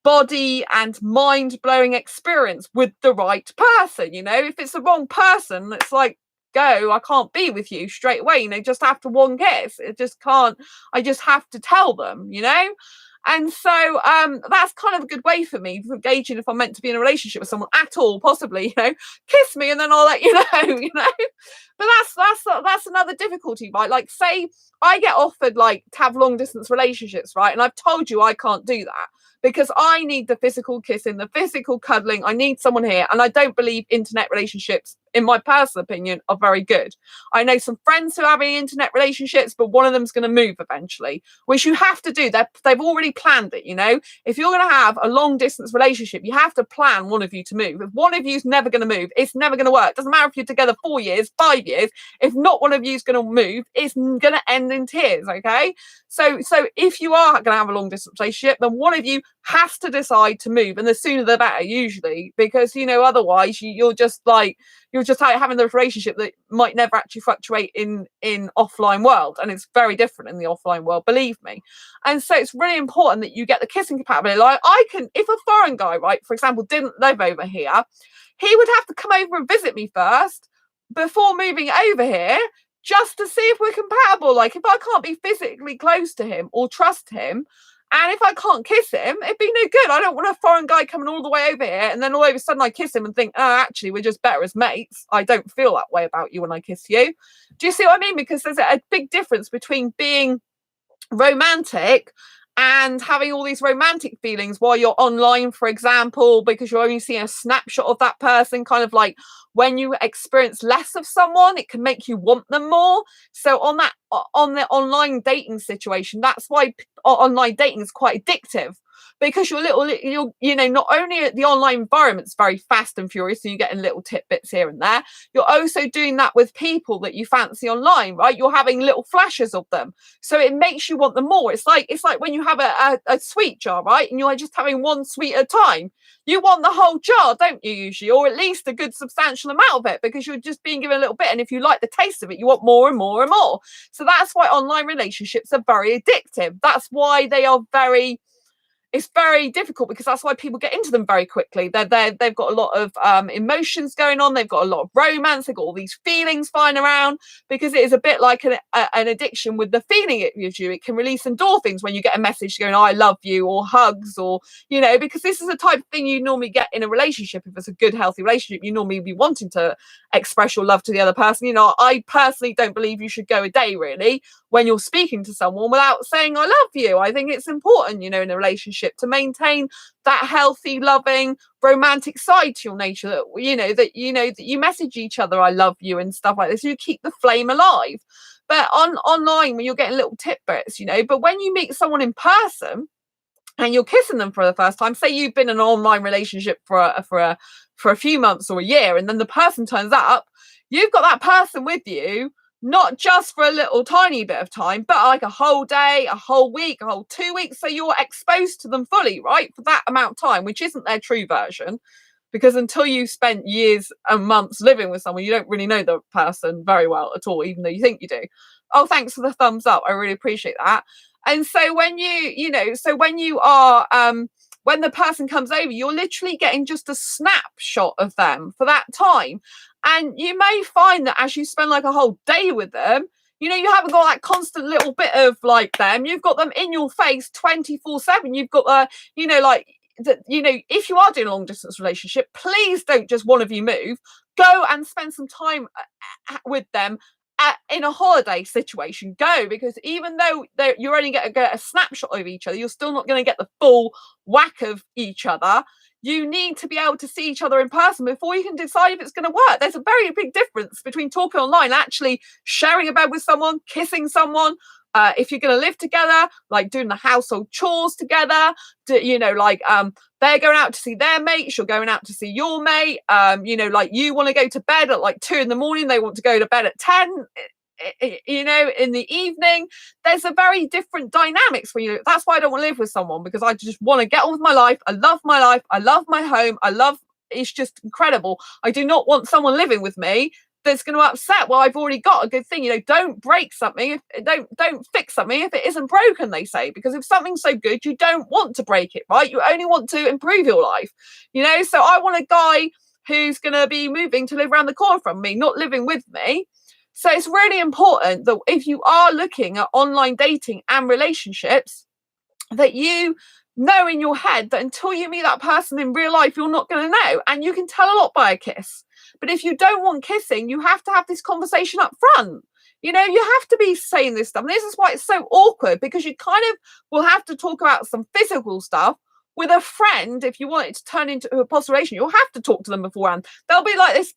body and mind-blowing experience with the right person. If it's the wrong person, it's like, go, I can't be with you straight away. Just after one kiss, it just can't. I just have to tell them. And so that's kind of a good way for me for gauging if I'm meant to be in a relationship with someone at all, possibly, kiss me and then I'll let you know. But that's another difficulty, right? Like, say I get offered like to have long distance relationships, right? And I've told you I can't do that because I need the physical kissing, the physical cuddling. I need someone here. And I don't believe internet relationships, in my personal opinion, are very good. I know some friends who are having internet relationships, but one of them's going to move eventually, which you have to do. They've already planned it, If you're going to have a long distance relationship, you have to plan one of you to move. If one of you's never going to move, it's never going to work. Doesn't matter if you're together 4 years, 5 years. If not one of you's going to move, it's going to end in tears, okay? So if you are going to have a long distance relationship, then one of you has to decide to move, and the sooner the better, usually, because otherwise you're just having the relationship that might never actually fluctuate in offline world, and it's very different in the offline world, believe me. And so it's really important that you get the kissing compatibility. Like, if a foreign guy, right, for example, didn't live over here, he would have to come over and visit me first before moving over here, just to see if we're compatible. Like, if I can't be physically close to him or trust him, and if I can't kiss him, it'd be no good. I don't want a foreign guy coming all the way over here and then all of a sudden I kiss him and think, oh, actually, we're just better as mates. I don't feel that way about you when I kiss you. Do you see what I mean? Because there's a big difference between being romantic and having all these romantic feelings while you're online, for example, because you're only seeing a snapshot of that person. Kind of like when you experience less of someone, it can make you want them more. So on the online dating situation, that's why online dating is quite addictive, because not only the online environment's very fast and furious, so you're getting little tidbits here and there, you're also doing that with people that you fancy online, right? You're having little flashes of them, so it makes you want them more. It's like when you have a sweet jar, right, and you're just having one sweet at a time. You want the whole jar, don't you, usually, or at least a good substantial amount of it, because you're just being given a little bit, and if you like the taste of it, you want more and more and more. So that's why online relationships are very addictive. That's why it's very difficult, because that's why people get into them very quickly. They've got a lot of emotions going on. They've got a lot of romance. They've got all these feelings flying around, because it is a bit like an addiction with the feeling it gives you. It can release endorphins when you get a message going, oh, I love you, or hugs, or, because this is the type of thing you normally get in a relationship. If it's a good, healthy relationship, you normally be wanting to express your love to the other person. I personally don't believe you should go a day, really, when you're speaking to someone without saying I love you. I think it's important, in a relationship, to maintain that healthy, loving, romantic side to your nature, that you message each other I love you and stuff like this. You keep the flame alive. But online, when you're getting little tidbits, but when you meet someone in person and you're kissing them for the first time, say you've been in an online relationship for a few months or a year, and then the person turns up, you've got that person with you, not just for a little tiny bit of time, but like a whole day, a whole week, a whole 2 weeks. So you're exposed to them fully, right, for that amount of time, which isn't their true version. because until you spent years and months living with someone, you don't really know the person very well at all, even though you think you do. Oh, thanks for the thumbs up. I really appreciate that. And so when when you are when the person comes over, you're literally getting just a snapshot of them for that time. And you may find that as you spend like a whole day with them, you haven't got that constant little bit of like them. You've got them in your face 24/7. You've got if you are doing a long distance relationship, please don't just one of you move. Go and spend some time with them in a holiday situation. Go, because even though you're only going to get a snapshot of each other, you're still not going to get the full whack of each other. You need to be able to see each other in person before you can decide if it's going to work. There's a very big difference between talking online and actually sharing a bed with someone, kissing someone. If you're going to live together, like doing the household chores together, they're going out to see their mates, you're going out to see your mate, like you want to go to bed at like 2 a.m, they want to go to bed at 10, in the evening. There's a very different dynamics when that's why I don't want to live with someone, because I just want to get on with my life. I love my life. I love my home. It's just incredible. I do not want someone living with me that's going to upset. Well, I've already got a good thing. Don't break something. Don't fix something if it isn't broken, they say, because if something's so good, you don't want to break it, right? You only want to improve your life, so I want a guy who's going to be moving to live around the corner from me, not living with me. So it's really important that if you are looking at online dating and relationships, that you know in your head that until you meet that person in real life, you're not going to know. And you can tell a lot by a kiss. But if you don't want kissing, you have to have this conversation up front. You have to be saying this stuff. And this is why it's so awkward, because you kind of will have to talk about some physical stuff with a friend. If you want it to turn into a possible relation, you'll have to talk to them beforehand. There'll be like this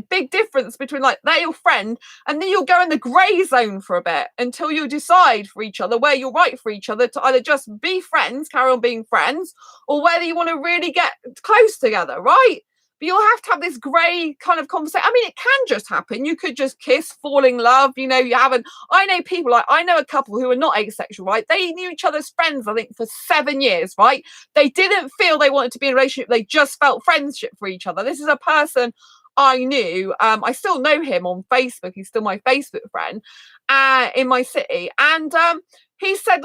big difference between like they're your friend and then you'll go in the grey zone for a bit until you decide for each other where you're right for each other to either just be friends, carry on being friends, or whether you want to really get close together, right? But you'll have to have this grey kind of conversation. I mean, it can just happen. You could just kiss, fall in love. You haven't. I know people, like I know a couple who are not asexual, right? They knew each other's friends, I think, for 7 years, right? They didn't feel they wanted to be in a relationship. They just felt friendship for each other. This is a person I knew. I still know him on Facebook. He's still my Facebook friend in my city. And he said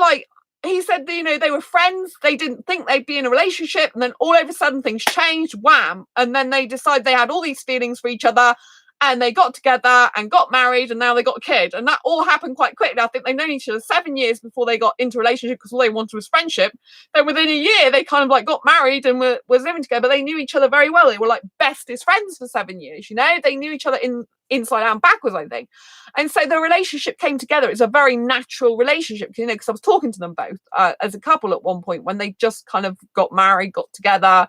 they were friends. They didn't think they'd be in a relationship. And then all of a sudden things changed. Wham. And then they decided they had all these feelings for each other. And they got together and got married, and now they got a kid. And that all happened quite quickly. I think they've known each other 7 years before they got into a relationship, because all they wanted was friendship. Then within a year, they kind of like got married and was living together. But they knew each other very well. They were like bestest friends for 7 years. They knew each other inside out and backwards, I think. And so the relationship came together. It's a very natural relationship, because I was talking to them both as a couple at one point when they just kind of got married, got together,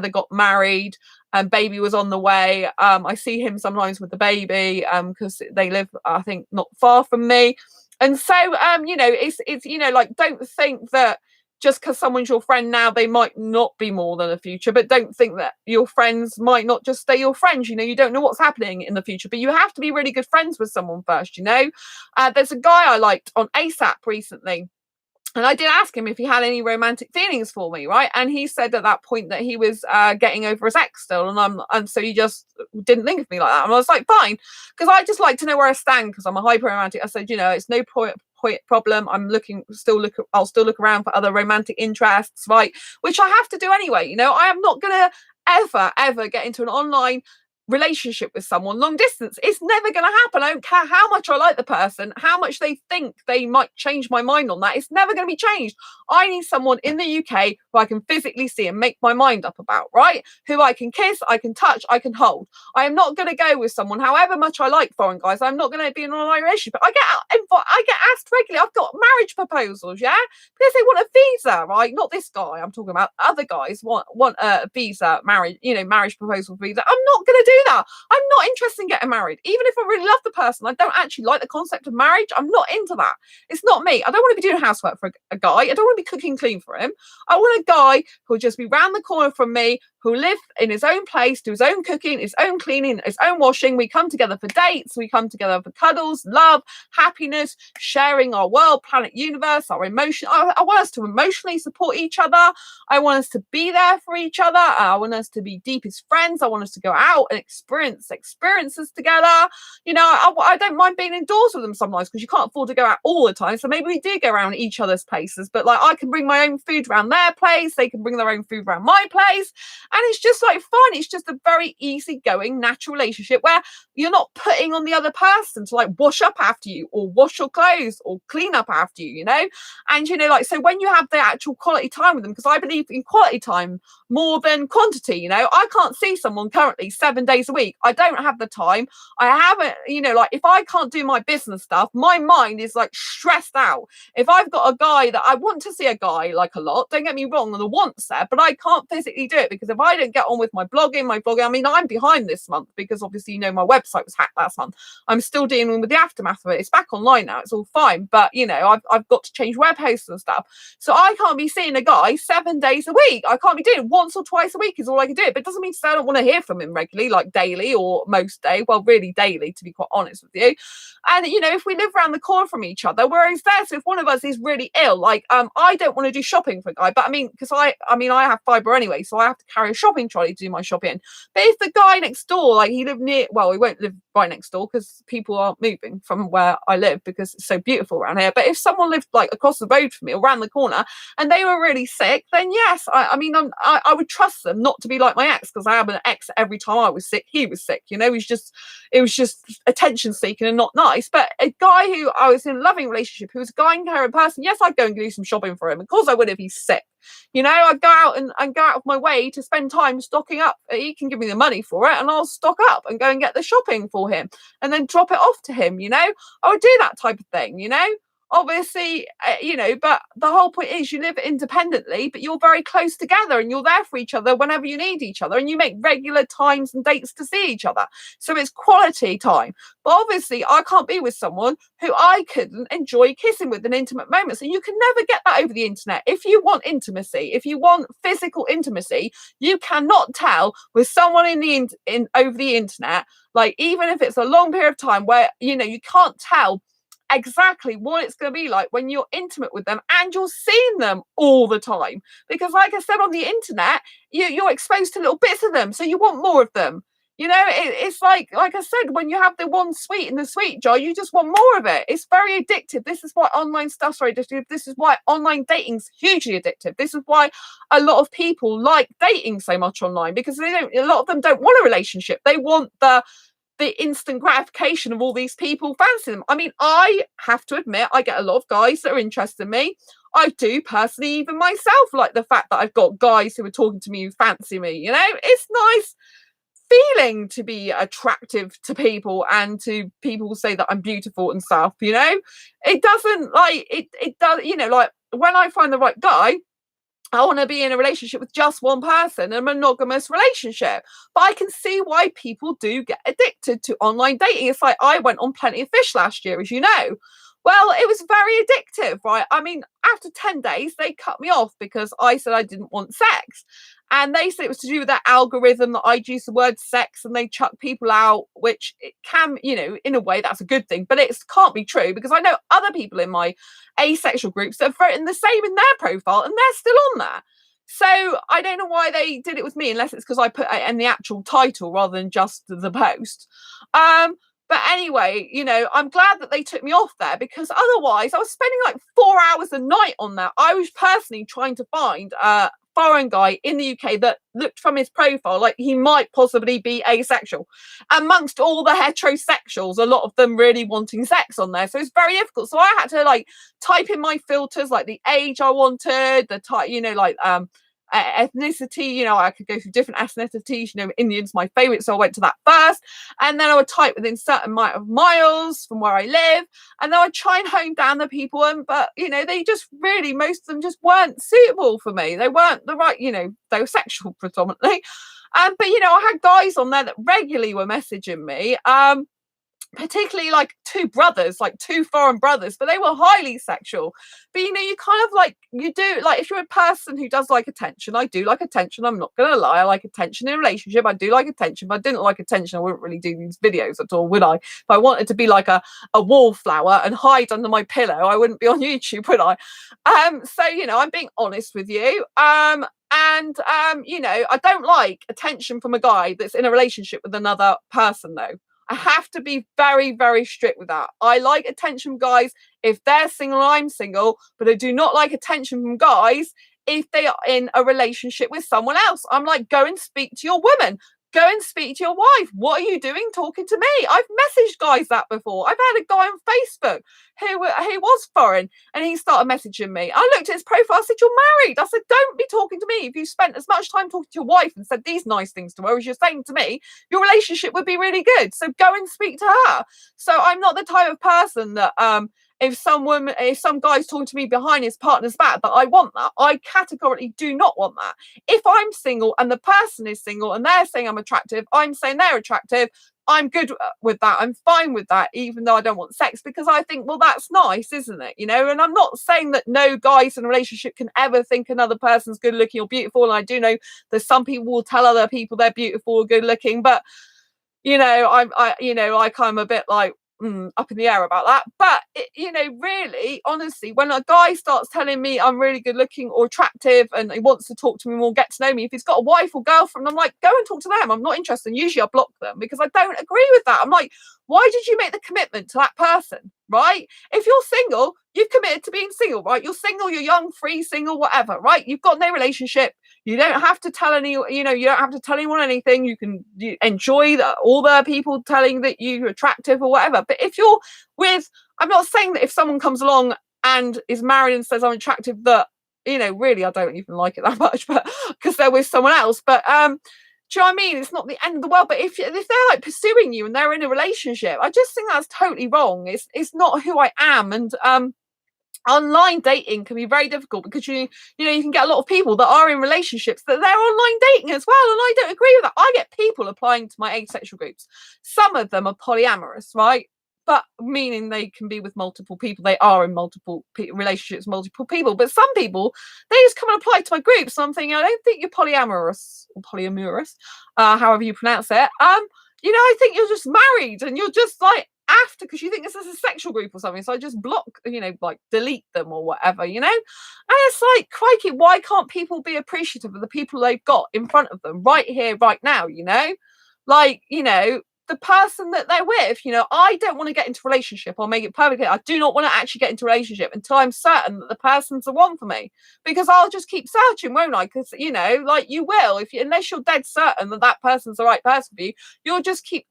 got married, and baby was on the way. I see him sometimes with the baby because they live, I think, not far from me. And so, it's like, don't think that just because someone's your friend now, they might not be more than a future, but don't think that your friends might not just stay your friends. You don't know what's happening in the future, but you have to be really good friends with someone first. There's a guy I liked on ASAP recently. And I did ask him if he had any romantic feelings for me, right? And he said at that point that he was getting over his ex still, and so he just didn't think of me like that. And I was like, fine, because I just like to know where I stand, because I'm a hyper romantic. I said, it's no problem. I'll still look around for other romantic interests, right? Which I have to do anyway. I am not gonna ever get into an online relationship with someone long distance. It's never going to happen. I don't care how much I like the person, how much they think they might change my mind on that. It's never going to be changed. I need someone in the UK who I can physically see and make my mind up about, right? Who I can kiss, I can touch, I can hold. I am not going to go with someone, however much I like foreign guys, I'm not going to be in an online relationship. I get asked regularly. I've got marriage proposals, yeah, because they want a visa, right? Not this guy I'm talking about. Other guys want a visa, marriage proposal visa. I'm not going to do do that. I'm not interested in getting married. Even if I really love the person, I don't actually like the concept of marriage. I'm not into that. It's not me. I don't want to be doing housework for a guy. I don't want to be cooking clean for him. I want a guy who'll just be round the corner from me, who'll live in his own place, do his own cooking, his own cleaning, his own washing. We come together for dates. We come together for cuddles, love, happiness, sharing our world, planet, universe, our emotion. I want us to emotionally support each other. I want us to be there for each other. I want us to be deepest friends. I want us to go out and experience experiences together. You know, I don't mind being indoors with them sometimes because you can't afford to go out all the time. So maybe we do go around each other's places, but like I can bring my own food around their place. They can bring their own food around my place. And it's just like fun. It's just a very easygoing, natural relationship where you're not putting on the other person to like wash up after you or wash your clothes or clean up after you, you know? And, you know, like, so when you have the actual quality time with them, because I believe in quality time more than quantity, you know, I can't see someone currently 7 days a week. I don't have the time. I haven't, you know, like if I can't do my business stuff, my mind is like stressed out. If I've got a guy that I want to see a guy like a lot, don't get me wrong, the wants there, but I can't physically do it because if I don't get on with my blogging, I mean, I'm behind this month because obviously, you know, my website was hacked last month. I'm still dealing with the aftermath of it. It's back online now. It's all fine. But, you know, I've got to change web hosts and stuff. So I can't be seeing a guy 7 days a week. I can't be doing it once or twice a week is all I can do. But it doesn't mean to say I don't want to hear from him regularly, like daily or most day. Well, really daily, to be quite honest with you. And, you know, if we live around the corner from each other, we're always there. So if one of us is really ill, like, I don't want to do shopping for a guy, but I mean, because I have fibre anyway, so I have to carry a shopping trolley to do my shopping. But if the guy next door, like he lived near, well, he won't live right next door because people aren't moving from where I live because it's so beautiful around here. But if someone lived like across the road from me or around the corner and they were really sick, then yes, I would trust them not to be like my ex, because I have an ex every time I was sick, he was sick. You know, it was just attention seeking and not nice. But a guy who I was in a loving relationship, who was a kind, caring person, yes, I'd go and do some shopping for him. Of course I would if he's sick. You know, I'd go out and go out of my way to spend time stocking up. He can give me the money for it and I'll stock up and go and get the shopping for him and then drop it off to him, you know. I would do that type of thing, you know. Obviously, you know, but the whole point is you live independently, but you're very close together and you're there for each other whenever you need each other, and you make regular times and dates to see each other. So it's quality time. But obviously, I can't be with someone who I couldn't enjoy kissing with in intimate moments. And you can never get that over the internet. If you want intimacy, if you want physical intimacy, you cannot tell with someone in over the internet, like even if it's a long period of time where, you know, you can't tell exactly what it's going to be like when you're intimate with them and you're seeing them all the time. Because like I said, on the internet, you're exposed to little bits of them, so you want more of them. You know, it's like I said, when you have the one sweet in the sweet jar, you just want more of it. It's very addictive. This is why online stuff's very addictive. This is why online dating's hugely addictive. This is why a lot of people like dating so much online, because a lot of them don't want a relationship. They want the instant gratification of all these people fancying them. I mean, I have to admit, I get a lot of guys that are interested in me. I do personally, even myself, like the fact that I've got guys who are talking to me who fancy me. You know, it's nice feeling to be attractive to people and to people say that I'm beautiful and stuff. You know, it doesn't like it does. You know, like when I find the right guy, I want to be in a relationship with just one person, a monogamous relationship. But I can see why people do get addicted to online dating. It's like I went on Plenty of Fish last year, as you know. Well, it was very addictive, right? I mean, after 10 days, they cut me off because I said I didn't want sex. And they said it was to do with that algorithm that I'd use the word sex and they chuck people out, which it can, you know, in a way that's a good thing, but it can't be true because I know other people in my asexual groups that have written the same in their profile and they're still on there. So I don't know why they did it with me, unless it's because I put it in the actual title rather than just the post. But anyway, you know, I'm glad that they took me off there because otherwise I was spending like 4 hours a night on that. I was personally trying to find a foreign guy in the UK that looked from his profile like he might possibly be asexual. Amongst all the heterosexuals, a lot of them really wanting sex on there. So it's very difficult. So I had to like type in my filters, like the age I wanted, the type, you know, like ethnicity, you know, I could go through different ethnicities. You know, Indian's my favorite, so I went to that first, and then I would type within certain amount of miles from where I live, and then I'd try and hone down the people, but you know, they just really, most of them just weren't suitable for me. They weren't the right, you know, they were sexual predominantly. But you know, I had guys on there that regularly were messaging me. Particularly like two brothers, like two foreign brothers, but they were highly sexual. But you know, you kind of like, you do like, if you're a person who does like attention, I do like attention, I'm not gonna lie, I like attention in a relationship, I do like attention. If I didn't like attention, I wouldn't really do these videos at all, would I? If I wanted to be like a wallflower and hide under my pillow, I wouldn't be on YouTube, would I? So you know, I'm being honest with you. You know, I don't like attention from a guy that's in a relationship with another person though. I have to be very, very strict with that. I like attention from guys if they're single, I'm single, but I do not like attention from guys if they are in a relationship with someone else. I'm like, go and speak to your woman. Go and speak to your wife. What are you doing talking to me? I've messaged guys that before. I've had a guy on Facebook who was foreign, and he started messaging me. I looked at his profile, I said, you're married. I said, don't be talking to me. If you spent as much time talking to your wife and said these nice things to her as you're saying to me, your relationship would be really good. So go and speak to her. So I'm not the type of person that if some guy's talking to me behind his partner's back, that I want that. I categorically do not want that. If I'm single and the person is single and they're saying I'm attractive, I'm saying they're attractive, I'm good with that. I'm fine with that, even though I don't want sex, because I think, well, that's nice, isn't it? You know, and I'm not saying that no guys in a relationship can ever think another person's good looking or beautiful. And I do know that some people will tell other people they're beautiful or good looking, but you know, I kind of a bit like, up in the air about that. But you know, really, honestly, when a guy starts telling me I'm really good looking or attractive and he wants to talk to me more, get to know me, if he's got a wife or girlfriend, I'm like, go and talk to them. I'm not interested. And usually I block them because I don't agree with that. I'm like, why did you make the commitment to that person, right? If you're single, you've committed to being single, right? You're single, you're young, free, single, whatever, right? You've got no relationship. You don't have to tell you don't have to tell anyone anything. You can enjoy all the people telling that you're attractive or whatever. But if you're with, I'm not saying that if someone comes along and is married and says I'm attractive, that, you know, really, I don't even like it that much, but because they're with someone else. But do you know what I mean? It's not the end of the world. But if they're like pursuing you and they're in a relationship, I just think that's totally wrong. It's not who I am. And online dating can be very difficult because you know you can get a lot of people that are in relationships that they're online dating as well, and I don't agree with that. I get people applying to my asexual groups. Some of them are polyamorous, right? But meaning they can be with multiple people. They are in multiple relationships, multiple people. But some people, they just come and apply to my groups. So I'm thinking, I don't think you're polyamorous or polyamorous, however you pronounce it. You know, I think you're just married and you're just like after, because you think this is a sexual group or something. So I just block, you know, like delete them or whatever, you know. And it's like, crikey, why can't people be appreciative of the people they've got in front of them right here, right now, you know? Like, you know, the person that they're with, you know, I don't want to get into a relationship. I'll make it perfectly clear. I do not want to actually get into a relationship until I'm certain that the person's the one for me, because I'll just keep searching, won't I? Because, you know, like you will, unless you're dead certain that that person's the right person for you, you'll just keep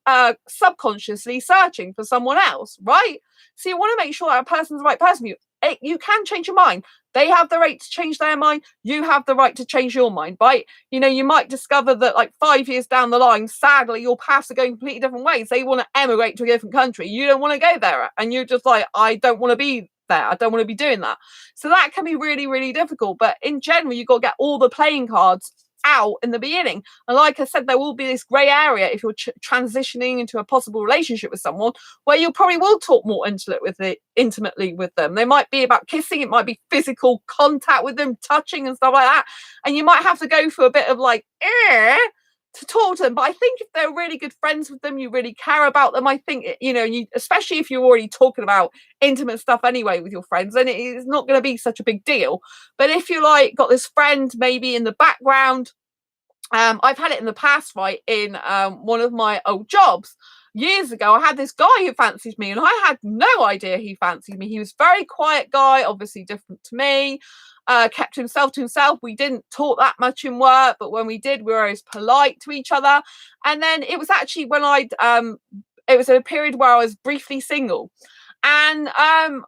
subconsciously searching for someone else, right? So you want to make sure that person's the right person for you. You can change your mind. They have the right to change their mind. You have the right to change your mind, right? You know, you might discover that like 5 years down the line, sadly, your paths are going completely different ways. They want to emigrate to a different country. You don't want to go there. And you're just like, I don't want to be there. I don't want to be doing that. So that can be really, really difficult. But in general, you've got to get all the playing cards out in the beginning. And like I said, there will be this grey area if you're transitioning into a possible relationship with someone where you probably will talk more intimately with them. They might be about kissing, it might be physical contact with them, touching and stuff like that. And you might have to go for a bit of like to talk to them. But I think if they're really good friends with them, you really care about them, I think, you know, especially if you're already talking about intimate stuff anyway with your friends, then it's not going to be such a big deal. But if you like got this friend maybe in the background, I've had it in the past, right? In one of my old jobs years ago, I had this guy who fancied me, and I had no idea he fancied me. He was a very quiet guy, obviously different to me. Kept himself to himself. We didn't talk that much in work, but when we did, we were always polite to each other. And then it was actually when it was a period where I was briefly single. And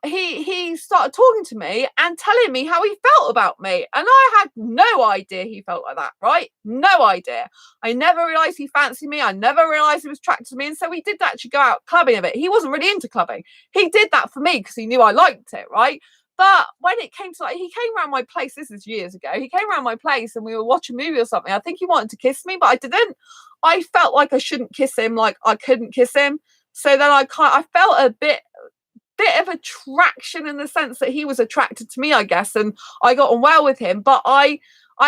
he started talking to me and telling me how he felt about me. And I had no idea he felt like that, right? No idea. I never realized he fancied me. I never realized he was attracted to me. And so we did actually go out clubbing a bit. He wasn't really into clubbing. He did that for me because he knew I liked it, right? But when it came to like, he came around my place, this is years ago, he came around my place and we were watching a movie or something. I think he wanted to kiss me, but I didn't. I felt like I shouldn't kiss him, like I couldn't kiss him. So then I felt a bit of attraction in the sense that he was attracted to me, I guess, and I got on well with him, but I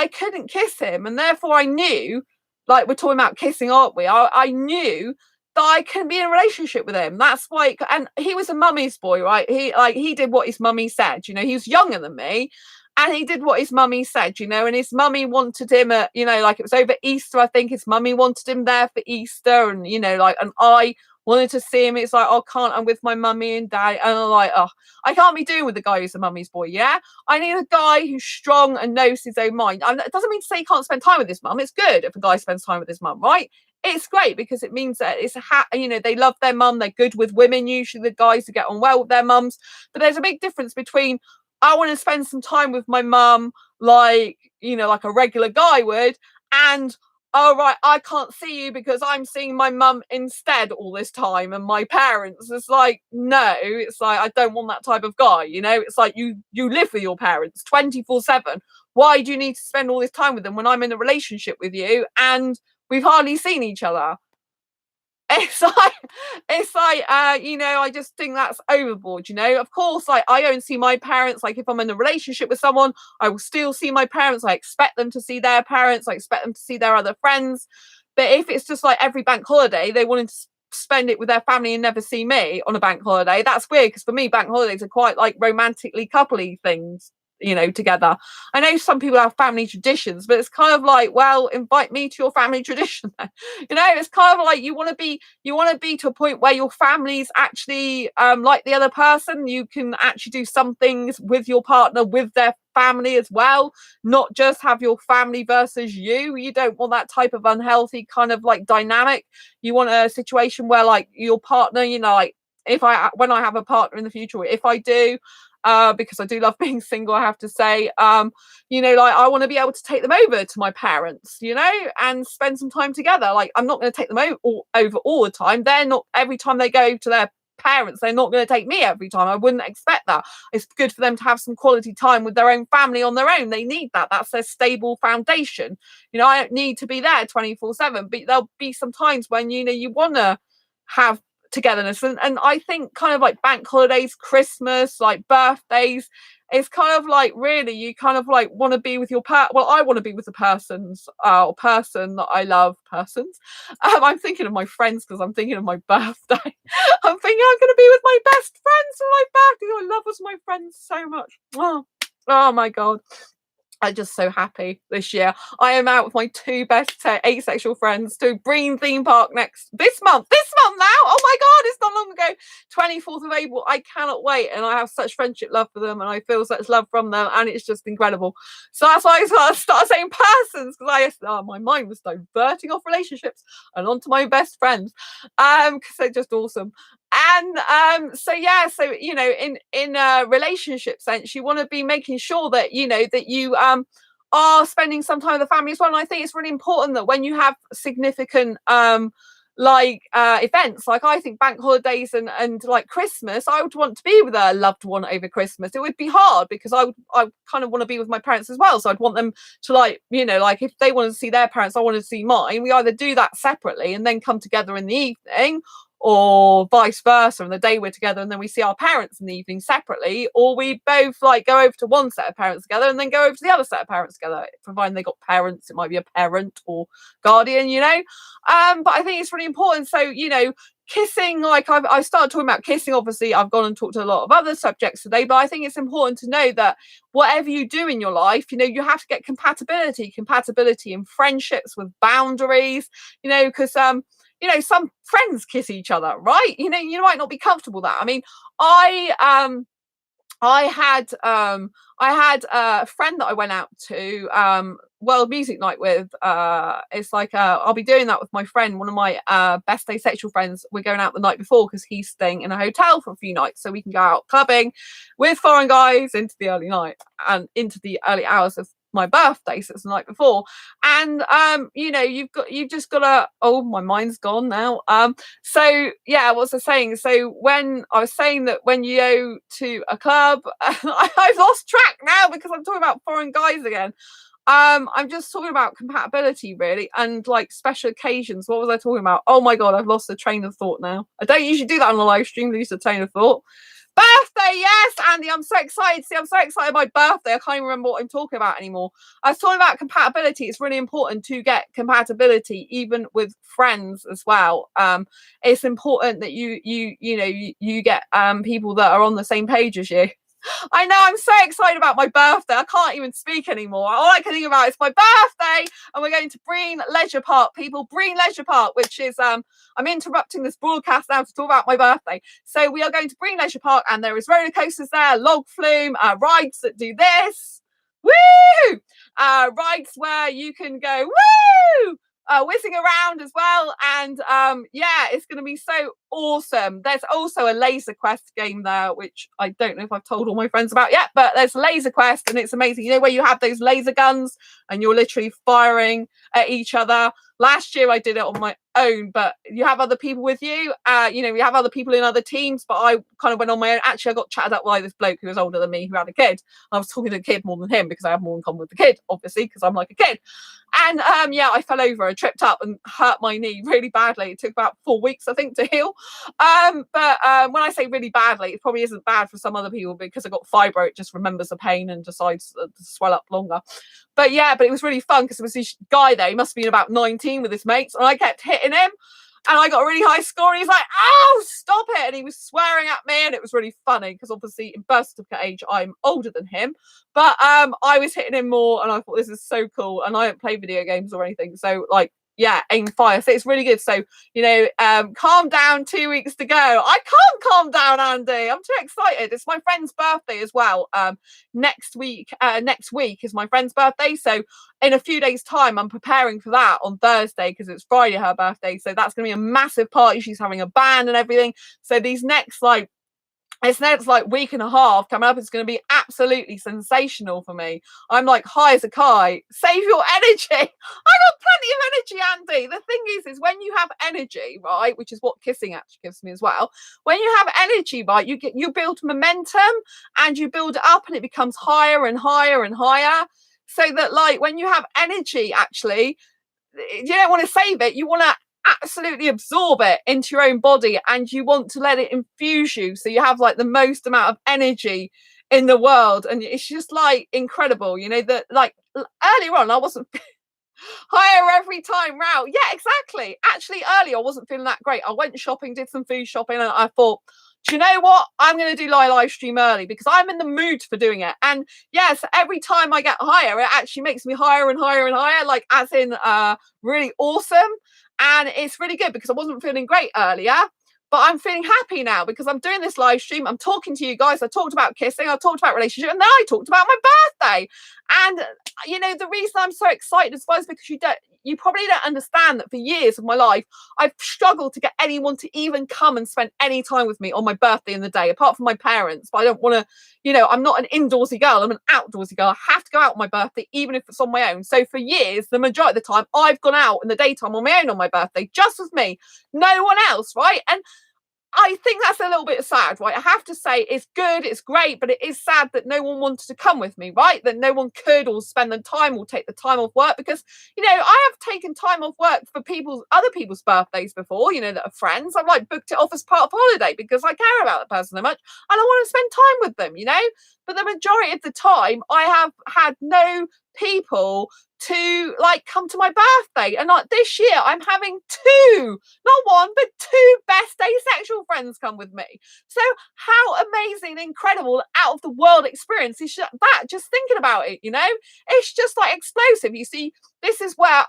couldn't kiss him, and therefore I knew, like we're talking about kissing, aren't we? I knew that I couldn't be in a relationship with him. That's why, and he was a mummy's boy, right? He did what his mummy said. You know, he was younger than me, and he did what his mummy said. You know, and his mummy wanted him at, you know, like it was over Easter. I think his mummy wanted him there for Easter, and you know, like, and I wanted to see him. It's like, oh, can't, I'm with my mummy and dad, and I'm like, oh, I can't be doing with the guy who's a mummy's boy. Yeah, I need a guy who's strong and knows his own mind. And it doesn't mean to say he can't spend time with his mum. It's good if a guy spends time with his mum, right? It's great because it means that it's you know, they love their mum, they're good with women, usually the guys who get on well with their mums. But there's a big difference between, I want to spend some time with my mum, like, you know, like a regular guy would, and, oh right, I can't see you because I'm seeing my mum instead all this time and my parents. It's like, no, it's like, I don't want that type of guy, you know. It's like, you live with your parents 24/7. Why do you need to spend all this time with them when I'm in a relationship with you and we've hardly seen each other? It's like you know, I just think that's overboard. You know, of course, like I don't see my parents. Like if I'm in a relationship with someone, I will still see my parents. I expect them to see their parents. I expect them to see their other friends. But if it's just like every bank holiday they wanted to spend it with their family and never see me on a bank holiday, that's weird, because for me bank holidays are quite like romantically coupley things, you know, together. I know some people have family traditions, but it's kind of like, well, invite me to your family tradition. You know, it's kind of like you want to be to a point where your family's actually like the other person. You can actually do some things with your partner with their family as well, not just have your family versus you. You don't want that type of unhealthy kind of like dynamic. You want a situation where like your partner, you know, like when I have a partner in the future, if I do, because I do love being single, I have to say, you know, like I want to be able to take them over to my parents, you know, and spend some time together. Like I'm not going to take them over all the time. They're not, every time they go to their parents, they're not going to take me every time. I wouldn't expect that. It's good for them to have some quality time with their own family on their own. They need that. That's their stable foundation. You know, I don't need to be there 24/7, but there'll be some times when, you know, you want to have togetherness, and I think kind of like bank holidays, Christmas, like birthdays, it's kind of like, really, you kind of like want to be with your well, I want to be with the persons or person that I love. Persons, I'm thinking of my friends because I'm thinking of my birthday. I'm thinking I'm going to be with my best friends for my birthday. I love us, my friends, so much. Oh my god, I'm just so happy this year. I am out with my two best asexual friends to Green Theme Park this month. This month now. Oh my god, it's not long ago. 24th of April. I cannot wait, and I have such friendship love for them, and I feel such love from them, and it's just incredible. So that's why I started saying persons, because my mind was diverting off relationships and onto my best friends, because they're just awesome. And so yeah, so you know, in a relationship sense, you want to be making sure that, you know, that you are spending some time with the family as well. And I think it's really important that when you have significant events, like I think bank holidays and like Christmas, I would want to be with a loved one over Christmas. It would be hard because I kind of want to be with my parents as well, so I'd want them to, like, you know, like if they wanted to see their parents, I wanted to see mine. We either do that separately and then come together in the evening, or vice versa, and the day we're together and then we see our parents in the evening separately, or we both like go over to one set of parents together and then go over to the other set of parents together, providing they got parents. It might be a parent or guardian, you know. But I think it's really important. So, you know, kissing, like I started talking about kissing. Obviously I've gone and talked to a lot of other subjects today, but I think it's important to know that whatever you do in your life, you know, you have to get compatibility in friendships, with boundaries, you know, because you know, some friends kiss each other, right? You know, you might not be comfortable with that. I mean, I had a friend that I went out to world music night with. It's like I'll be doing that with my friend, one of my best asexual friends. We're going out the night before because he's staying in a hotel for a few nights, so we can go out clubbing with foreign guys into the early night and into the early hours of my birthday, so it's the night before. And you've just gotta, oh, my mind's gone now. So yeah, what was I saying? So when I was saying that when you go to a club, I've lost track now because I'm talking about foreign guys again. I'm just talking about compatibility really, and like special occasions. What was I talking about? Oh my god, I've lost the train of thought now. I don't usually do that on a live stream, lose the train of thought. Birthday, yes, Andy, I'm so excited. See, I'm so excited by birthday. I can't even remember what I'm talking about anymore. I was talking about compatibility. It's really important to get compatibility, even with friends as well. It's important that you get people that are on the same page as you. I know, I'm so excited about my birthday. I can't even speak anymore. All I can think about is my birthday, and we're going to Breen Leisure Park, people. Breen Leisure Park, which is I'm interrupting this broadcast now to talk about my birthday. So we are going to Breen Leisure Park, and there is roller coasters there, log flume, rides that do this. Woo! Rides where you can go woo! Whizzing around as well, and yeah, it's going to be so awesome. There's also a laser quest game there, which I don't know if I've told all my friends about yet, but there's laser quest, and it's amazing. You know, where you have those laser guns and you're literally firing at each other. Last year I did it on my own, but you have other people with you. We have other people in other teams, but I kind of went on my own. Actually, I got chatted up by this bloke who was older than me who had a kid. I was talking to the kid more than him because I have more in common with the kid, obviously, because I'm like a kid. And yeah, I fell over and tripped up and hurt my knee really badly. It took about 4 weeks, I think, to heal. But when I say really badly, it probably isn't bad for some other people because I got fibro. It just remembers the pain and decides to swell up longer. But yeah, but it was really fun because there was this guy there. He must have been about 19 with his mates, and I kept hitting him. And I got a really high score, and he's like, "Oh, stop it!" And he was swearing at me, and it was really funny because obviously in birth certificate age I'm older than him, but I was hitting him more, and I thought this is so cool. And I don't play video games or anything, so like, yeah, aim fire. So it's really good. So calm down. 2 weeks to go. I can't calm down, Andy. I'm too excited. It's my friend's birthday as well. Next week is my friend's birthday, so in a few days' time, I'm preparing for that on Thursday because it's Friday, her birthday. So that's going to be a massive party. She's having a band and everything. So this next week and a half coming up, it's going to be absolutely sensational for me. I'm like high as a kite. Save your energy. I got plenty of energy, Andy. The thing is when you have energy, right, which is what kissing actually gives me as well. When you have energy, right, you build momentum and you build it up, and it becomes higher and higher and higher. So that like when you have energy, actually, you don't want to save it. You want to absolutely absorb it into your own body, and you want to let it infuse you, so you have like the most amount of energy in the world. And it's just like incredible, that like earlier on I wasn't higher every time round. Yeah, exactly. Actually, earlier I wasn't feeling that great. I went shopping, did some food shopping, and I thought, do you know what? I'm going to do live stream early because I'm in the mood for doing it. And yes, every time I get higher, it actually makes me higher and higher and higher, like as in really awesome. And it's really good because I wasn't feeling great earlier, but I'm feeling happy now because I'm doing this live stream. I'm talking to you guys. I talked about kissing. I talked about relationship, and then I talked about my birthday. And the reason I'm so excited as well is because you probably don't understand that for years of my life, I've struggled to get anyone to even come and spend any time with me on my birthday in the day, apart from my parents. But I don't want to, I'm not an indoorsy girl. I'm an outdoorsy girl. I have to go out on my birthday, even if it's on my own. So for years, the majority of the time, I've gone out in the daytime on my own on my birthday, just with me, no one else, right? And I think that's a little bit sad, right? I have to say it's good, it's great, but it is sad that no one wanted to come with me, right? That no one could or spend the time or take the time off work because, I have taken time off work for other people's birthdays before, that are friends. I've like booked it off as part of holiday because I care about the person so much and I want to spend time with them, But the majority of the time I have had no people to like come to my birthday. And like this year I'm having two, not one, but two best asexual friends come with me. So how amazing, incredible, out of the world experience is that? Just thinking about it, it's just like explosive. You see, this is where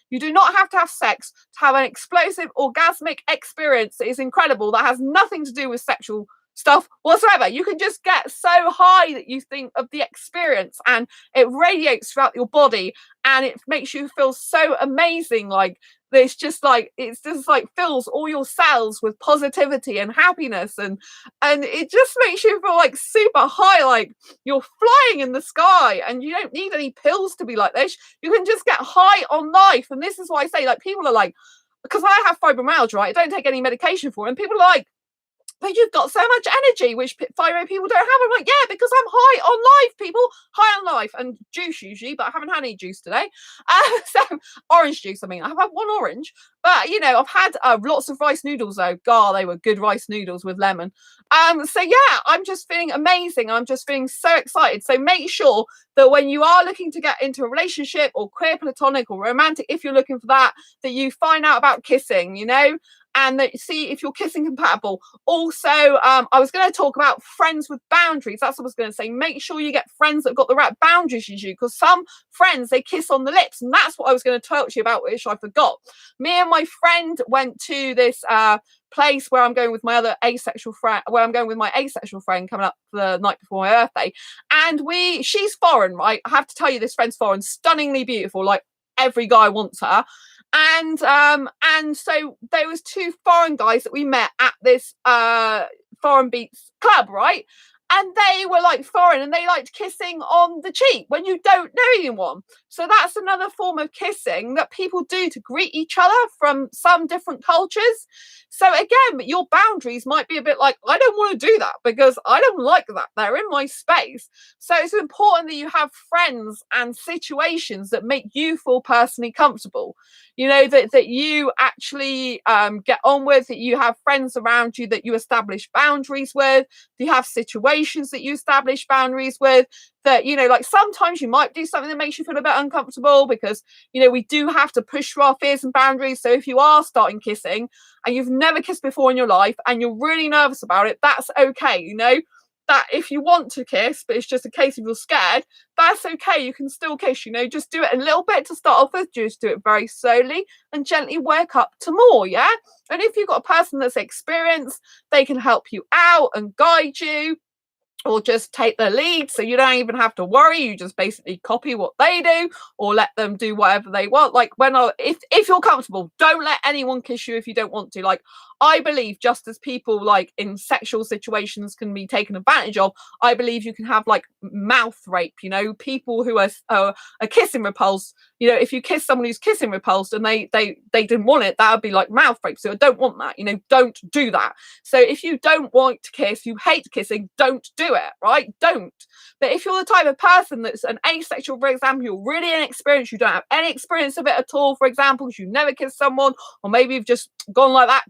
you do not have to have sex to have an explosive orgasmic experience that is incredible, that has nothing to do with sexual stuff whatsoever. You can just get so high that you think of the experience, and it radiates throughout your body, and it makes you feel so amazing, like it's just like, it's just like fills all your cells with positivity and happiness, and it just makes you feel like super high, like you're flying in the sky, and you don't need any pills to be like this. You can just get high on life. And this is why I say, like, people are like, because I have fibromyalgia, right? I don't take any medication for it, and people are like, but you've got so much energy, which thyroid people don't have. I'm like, yeah, because I'm high on life, people. High on life and juice usually, but I haven't had any juice today. So orange juice. I mean, I've had one orange, but you know, I've had lots of rice noodles though. God, they were good rice noodles with lemon. So yeah, I'm just feeling amazing. I'm just feeling so excited. So make sure that when you are looking to get into a relationship or queer, platonic, or romantic, if you're looking for that, that you find out about kissing, you know, and that see if you're kissing compatible. Also, I was going to talk about friends with boundaries. That's what I was going to say. Make sure you get friends that have got the right boundaries as you, because some friends, they kiss on the lips, and that's what I was going to talk to you about, which I forgot. Me and my friend went to this place where I'm going with my other asexual friend, where I'm going with my asexual friend coming up the night before my birthday. And she's foreign, right? I have to tell you, this friend's foreign, stunningly beautiful, like every guy wants her. And so there was two foreign guys that we met at this foreign beats club, right? And they were like foreign, and they liked kissing on the cheek when you don't know anyone. So that's another form of kissing that people do to greet each other from some different cultures. So again, your boundaries might be a bit like, I don't want to do that because I don't like that. They're in my space. So it's important that you have friends and situations that make you feel personally comfortable. You know, that you actually get on with, that you have friends around you that you establish boundaries with, you have situations that you establish boundaries with, that, you know, like sometimes you might do something that makes you feel a bit uncomfortable because, you know, we do have to push through our fears and boundaries. So if you are starting kissing and you've never kissed before in your life and you're really nervous about it, that's okay, you know. That if you want to kiss, but it's just a case of you're scared, that's okay. You can still kiss, you know, just do it a little bit to start off with, just do it very slowly and gently work up to more, yeah? And if you've got a person that's experienced, they can help you out and guide you, or just take the lead, so you don't even have to worry. You just basically copy what they do or let them do whatever they want. Like if you're comfortable, don't let anyone kiss you if you don't want to. Like, I believe just as people like in sexual situations can be taken advantage of, I believe you can have like mouth rape, you know, people who are kissing repulsed. You know, if you kiss someone who's kissing repulsed and they didn't want it, that would be like mouth rape. So I don't want that, you know, don't do that. So if you don't want to kiss, you hate kissing, don't do it, right? Don't. But if you're the type of person that's an asexual, for example, you're really inexperienced, you don't have any experience of it at all, for example, because you never kissed someone, or maybe you've just gone like that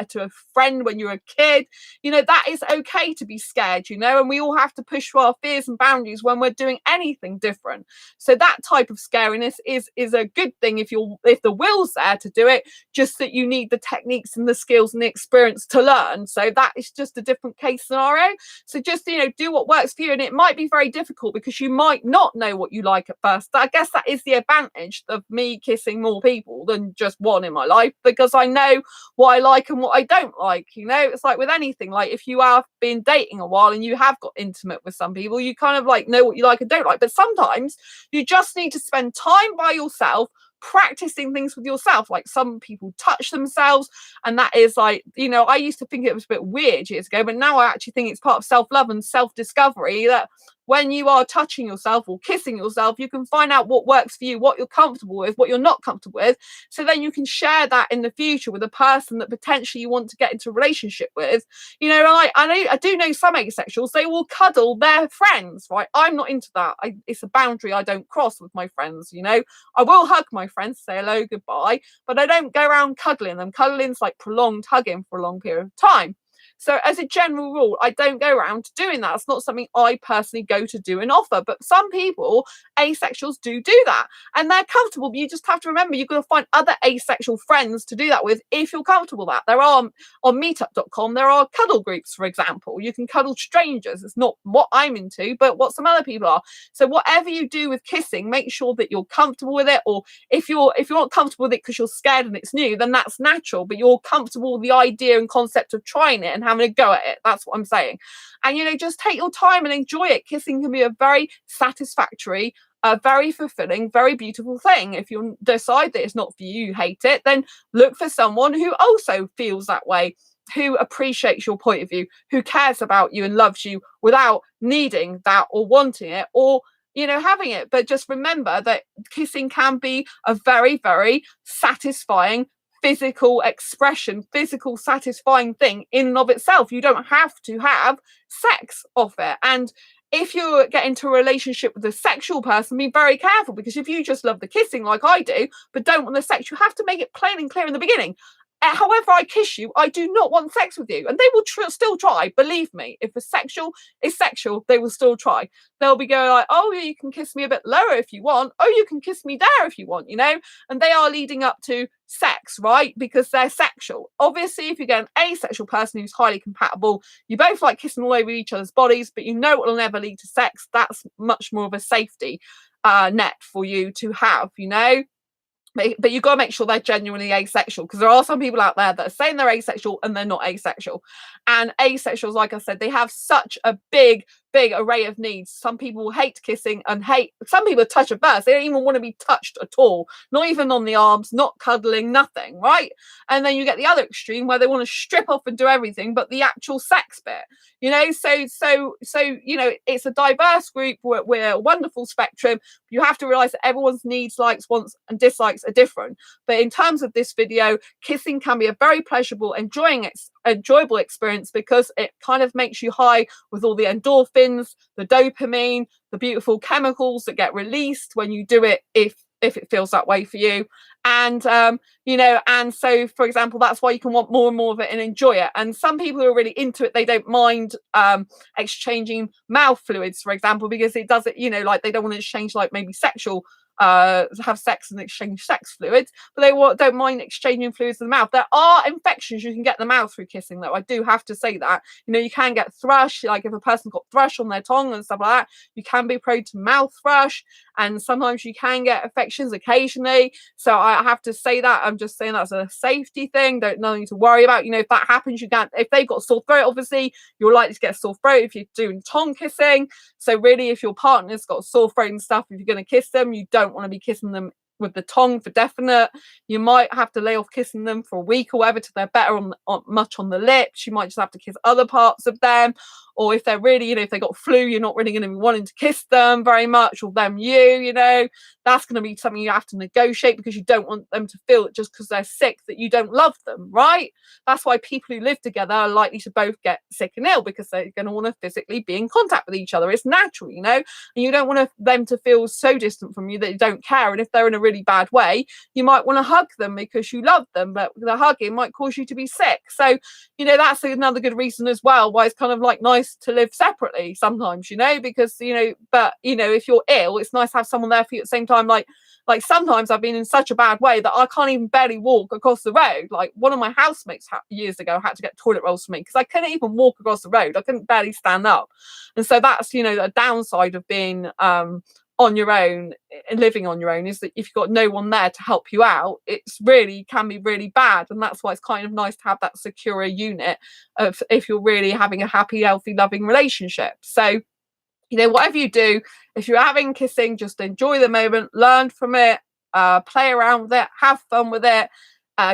to a friend when you were a kid, you know, that is okay to be scared, you know, and we all have to push through our fears and boundaries when we're doing anything different. So that type of scariness is a good thing if the will's there to do it, just that you need the techniques and the skills and the experience to learn. So that is just a different case scenario. So just, you know, do what works for you, and it might be very difficult because you might not know what you like at first. I guess that is the advantage of me kissing more people than just one in my life, because I know what I like and what I don't like. You know, it's like with anything, like if you have been dating a while and you have got intimate with some people, you kind of like know what you like and don't like. But sometimes you just need to spend time by yourself, practicing things with yourself. Like some people touch themselves, and that is like, you know, I used to think it was a bit weird years ago, but now I actually think it's part of self-love and self-discovery, that when you are touching yourself or kissing yourself, you can find out what works for you, what you're comfortable with, what you're not comfortable with. So then you can share that in the future with a person that potentially you want to get into a relationship with. You know, I do know some asexuals, they will cuddle their friends, right? I'm not into that. It's a boundary I don't cross with my friends, you know. I will hug my friends, say hello, goodbye, but I don't go around cuddling them. Cuddling's like prolonged hugging for a long period of time. So as a general rule, I don't go around doing that. It's not something I personally go to do and offer. But some people, asexuals, do that. And they're comfortable. But you just have to remember, you've got to find other asexual friends to do that with if you're comfortable with that. There are, on meetup.com, there are cuddle groups, for example. You can cuddle strangers. It's not what I'm into, but what some other people are. So whatever you do with kissing, make sure that you're comfortable with it. Or if you're not comfortable with it because you're scared and it's new, then that's natural. But you're comfortable with the idea and concept of trying it and having a go at it. That's what I'm saying. And, you know, just take your time and enjoy it. Kissing can be a very satisfactory, a very fulfilling, very beautiful thing. If you decide that it's not for you, you hate it, then look for someone who also feels that way, who appreciates your point of view, who cares about you and loves you without needing that or wanting it or, you know, having it. But just remember that kissing can be a very, very satisfying physical expression, physical satisfying thing in and of itself. You don't have to have sex off it. And if you get into a relationship with a sexual person, be very careful, because if you just love the kissing like I do, but don't want the sex, you have to make it plain and clear in the beginning. However I kiss you, I do not want sex with you. And they will still try. Believe me, if a sexual is sexual, they will still try. They'll be going like, oh, you can kiss me a bit lower if you want. Oh, you can kiss me there if you want, you know? And they are leading up to sex, right? Because they're sexual. Obviously, if you get an asexual person who's highly compatible, you both like kissing all over each other's bodies, but you know it'll never lead to sex. That's much more of a safety net for you to have, you know? But you've got to make sure they're genuinely asexual, because there are some people out there that are saying they're asexual and they're not asexual. And asexuals, like I said, they have such a big array of needs. Some people hate kissing and some people are touch averse. They don't even want to be touched at all, not even on the arms, not cuddling, nothing, right? And then you get the other extreme where they want to strip off and do everything but the actual sex bit, you know. So you know, it's a diverse group. We're a wonderful spectrum. You have to realize that everyone's needs, likes, wants and dislikes are different. But in terms of this video, kissing can be a very pleasurable, enjoyable experience, because it kind of makes you high with all the endorphins, the dopamine, the beautiful chemicals that get released when you do it, if it feels that way for you. And you know, and so for example, that's why you can want more and more of it and enjoy it. And some people who are really into it, they don't mind exchanging mouth fluids, for example, because it does it, you know, like they don't want to exchange like maybe sexual have sex and exchange sex fluids, but they don't mind exchanging fluids in the mouth. There are infections you can get in the mouth through kissing, though. I do have to say that. You know, you can get thrush, like if a person's got thrush on their tongue and stuff like that, you can be prone to mouth thrush, and sometimes you can get infections occasionally. So I have to say that. I'm just saying that's a safety thing. Nothing to worry about. You know, if that happens, you can't. If they've got a sore throat, obviously you're likely to get a sore throat if you're doing tongue kissing. So really, if your partner's got a sore throat and stuff, if you're going to kiss them, you don't want to be kissing them with the tongue for definite. You might have to lay off kissing them for a week or whatever till they're better much on the lips. You might just have to kiss other parts of them. Or if they're really, you know, if they got flu, you're not really going to be wanting to kiss them very much, or them you know. That's going to be something you have to negotiate, because you don't want them to feel it just because they're sick that you don't love them, right? That's why people who live together are likely to both get sick and ill, because they're going to want to physically be in contact with each other. It's natural, you know, and you don't want them to feel so distant from you that you don't care. And if they're in a really bad way, you might want to hug them because you love them, but the hugging might cause you to be sick. So, you know, that's another good reason as well why it's kind of like nice to live separately sometimes, you know, because, you know, but, you know, if you're ill, it's nice to have someone there for you at the same time. Like sometimes I've been in such a bad way that I can't even barely walk across the road. Like one of my housemates years ago had to get toilet rolls for me because I couldn't even walk across the road. I couldn't barely stand up. And so that's, you know, a downside of being on your own and living on your own, is that if you've got no one there to help you out, it's really can be really bad. And that's why it's kind of nice to have that secure unit of if you're really having a happy, healthy, loving relationship. So, you know, whatever you do, if you're having kissing, just enjoy the moment, learn from it, play around with it, have fun with it.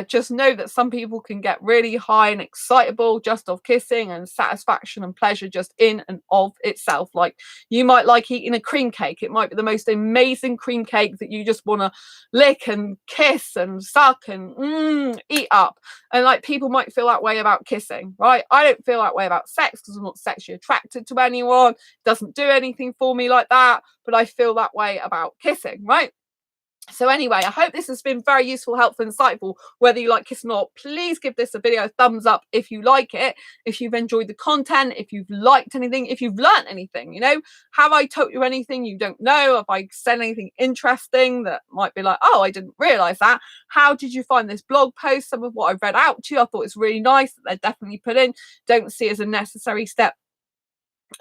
Just know that some people can get really high and excitable just off kissing, and satisfaction and pleasure just in and of itself. Like you might like eating a cream cake. It might be the most amazing cream cake that you just want to lick and kiss and suck and eat up. And like people might feel that way about kissing, right? I don't feel that way about sex because I'm not sexually attracted to anyone. It doesn't do anything for me like that. But I feel that way about kissing, right? So anyway, I hope this has been very useful, helpful, insightful. Whether you like kissing or not, please give this a video a thumbs up if you like it, if you've enjoyed the content, if you've liked anything, if you've learned anything. You know, have I taught you anything you don't know? Have I said anything interesting that might be like, oh, I didn't realize that? How did you find this blog post? Some of what I've read out to you, I thought it's really nice that they're definitely put in. Don't see it as a necessary step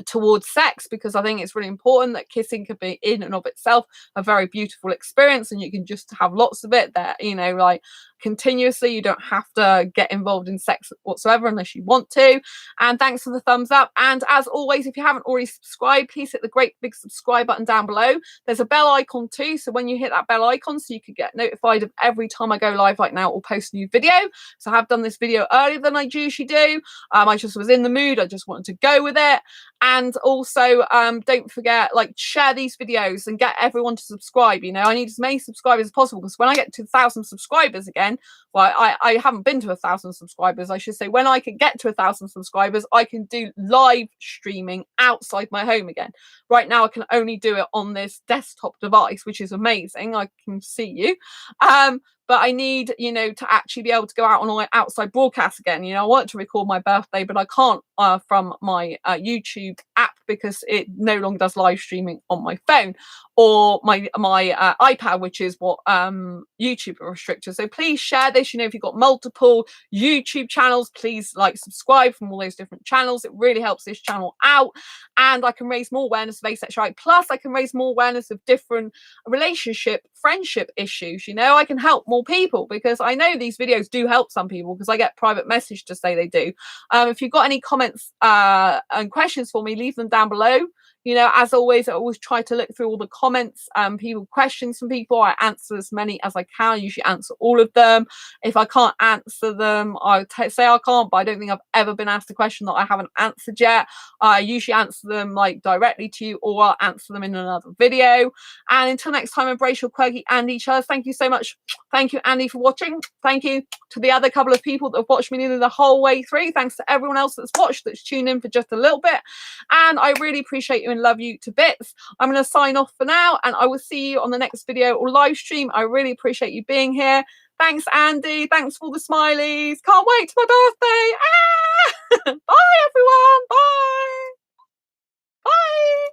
towards sex, because I think it's really important that kissing can be in and of itself a very beautiful experience, and you can just have lots of it. That, you know, like continuously. You don't have to get involved in sex whatsoever unless you want to. And thanks for the thumbs up. And as always, if you haven't already subscribed, please hit the great big subscribe button down below. There's a bell icon too, so when you hit that bell icon, so you can get notified of every time I go live like now or post a new video. So I have done this video earlier than I usually do. I just was in the mood. I just wanted to go with it. And also, don't forget, like, share these videos and get everyone to subscribe. You know, I need as many subscribers as possible, because when I get to 1,000 subscribers again, well, I haven't been to 1,000 subscribers, I should say. When I can get to 1,000 subscribers, I can do live streaming outside my home again. Right now, I can only do it on this desktop device, which is amazing. I can see you. But I need, you know, to actually be able to go out on my outside broadcast again. You know, I want to record my birthday, but I can't from my YouTube app, because it no longer does live streaming on my phone or my iPad, which is what YouTube are restricted. So please share this. You know, if you've got multiple YouTube channels, please like subscribe from all those different channels. It really helps this channel out, and I can raise more awareness of asexuality. Plus, I can raise more awareness of different relationship, friendship issues. You know, I can help more people, because I know these videos do help some people, because I get private message to say they do. If you've got any comments and questions for me, leave them down below. You know, as always, I always try to look through all the comments, people questions from people. I answer as many as I can. I usually answer all of them. If I can't answer them, I say I can't, but I don't think I've ever been asked a question that I haven't answered yet. I usually answer them like directly to you, or I'll answer them in another video. And until next time, embrace your quirky and each other. Thank you so much. Thank you, Andy, for watching. Thank you to the other couple of people that have watched me nearly the whole way through. Thanks to everyone else that's watched, that's tuned in for just a little bit. And I really appreciate you and love you to bits. I'm going to sign off for now, and I will see you on the next video or live stream. I really appreciate you being here. Thanks, Andy. Thanks for all the smileys. Can't wait to my birthday. Ah! Bye, everyone. Bye. Bye.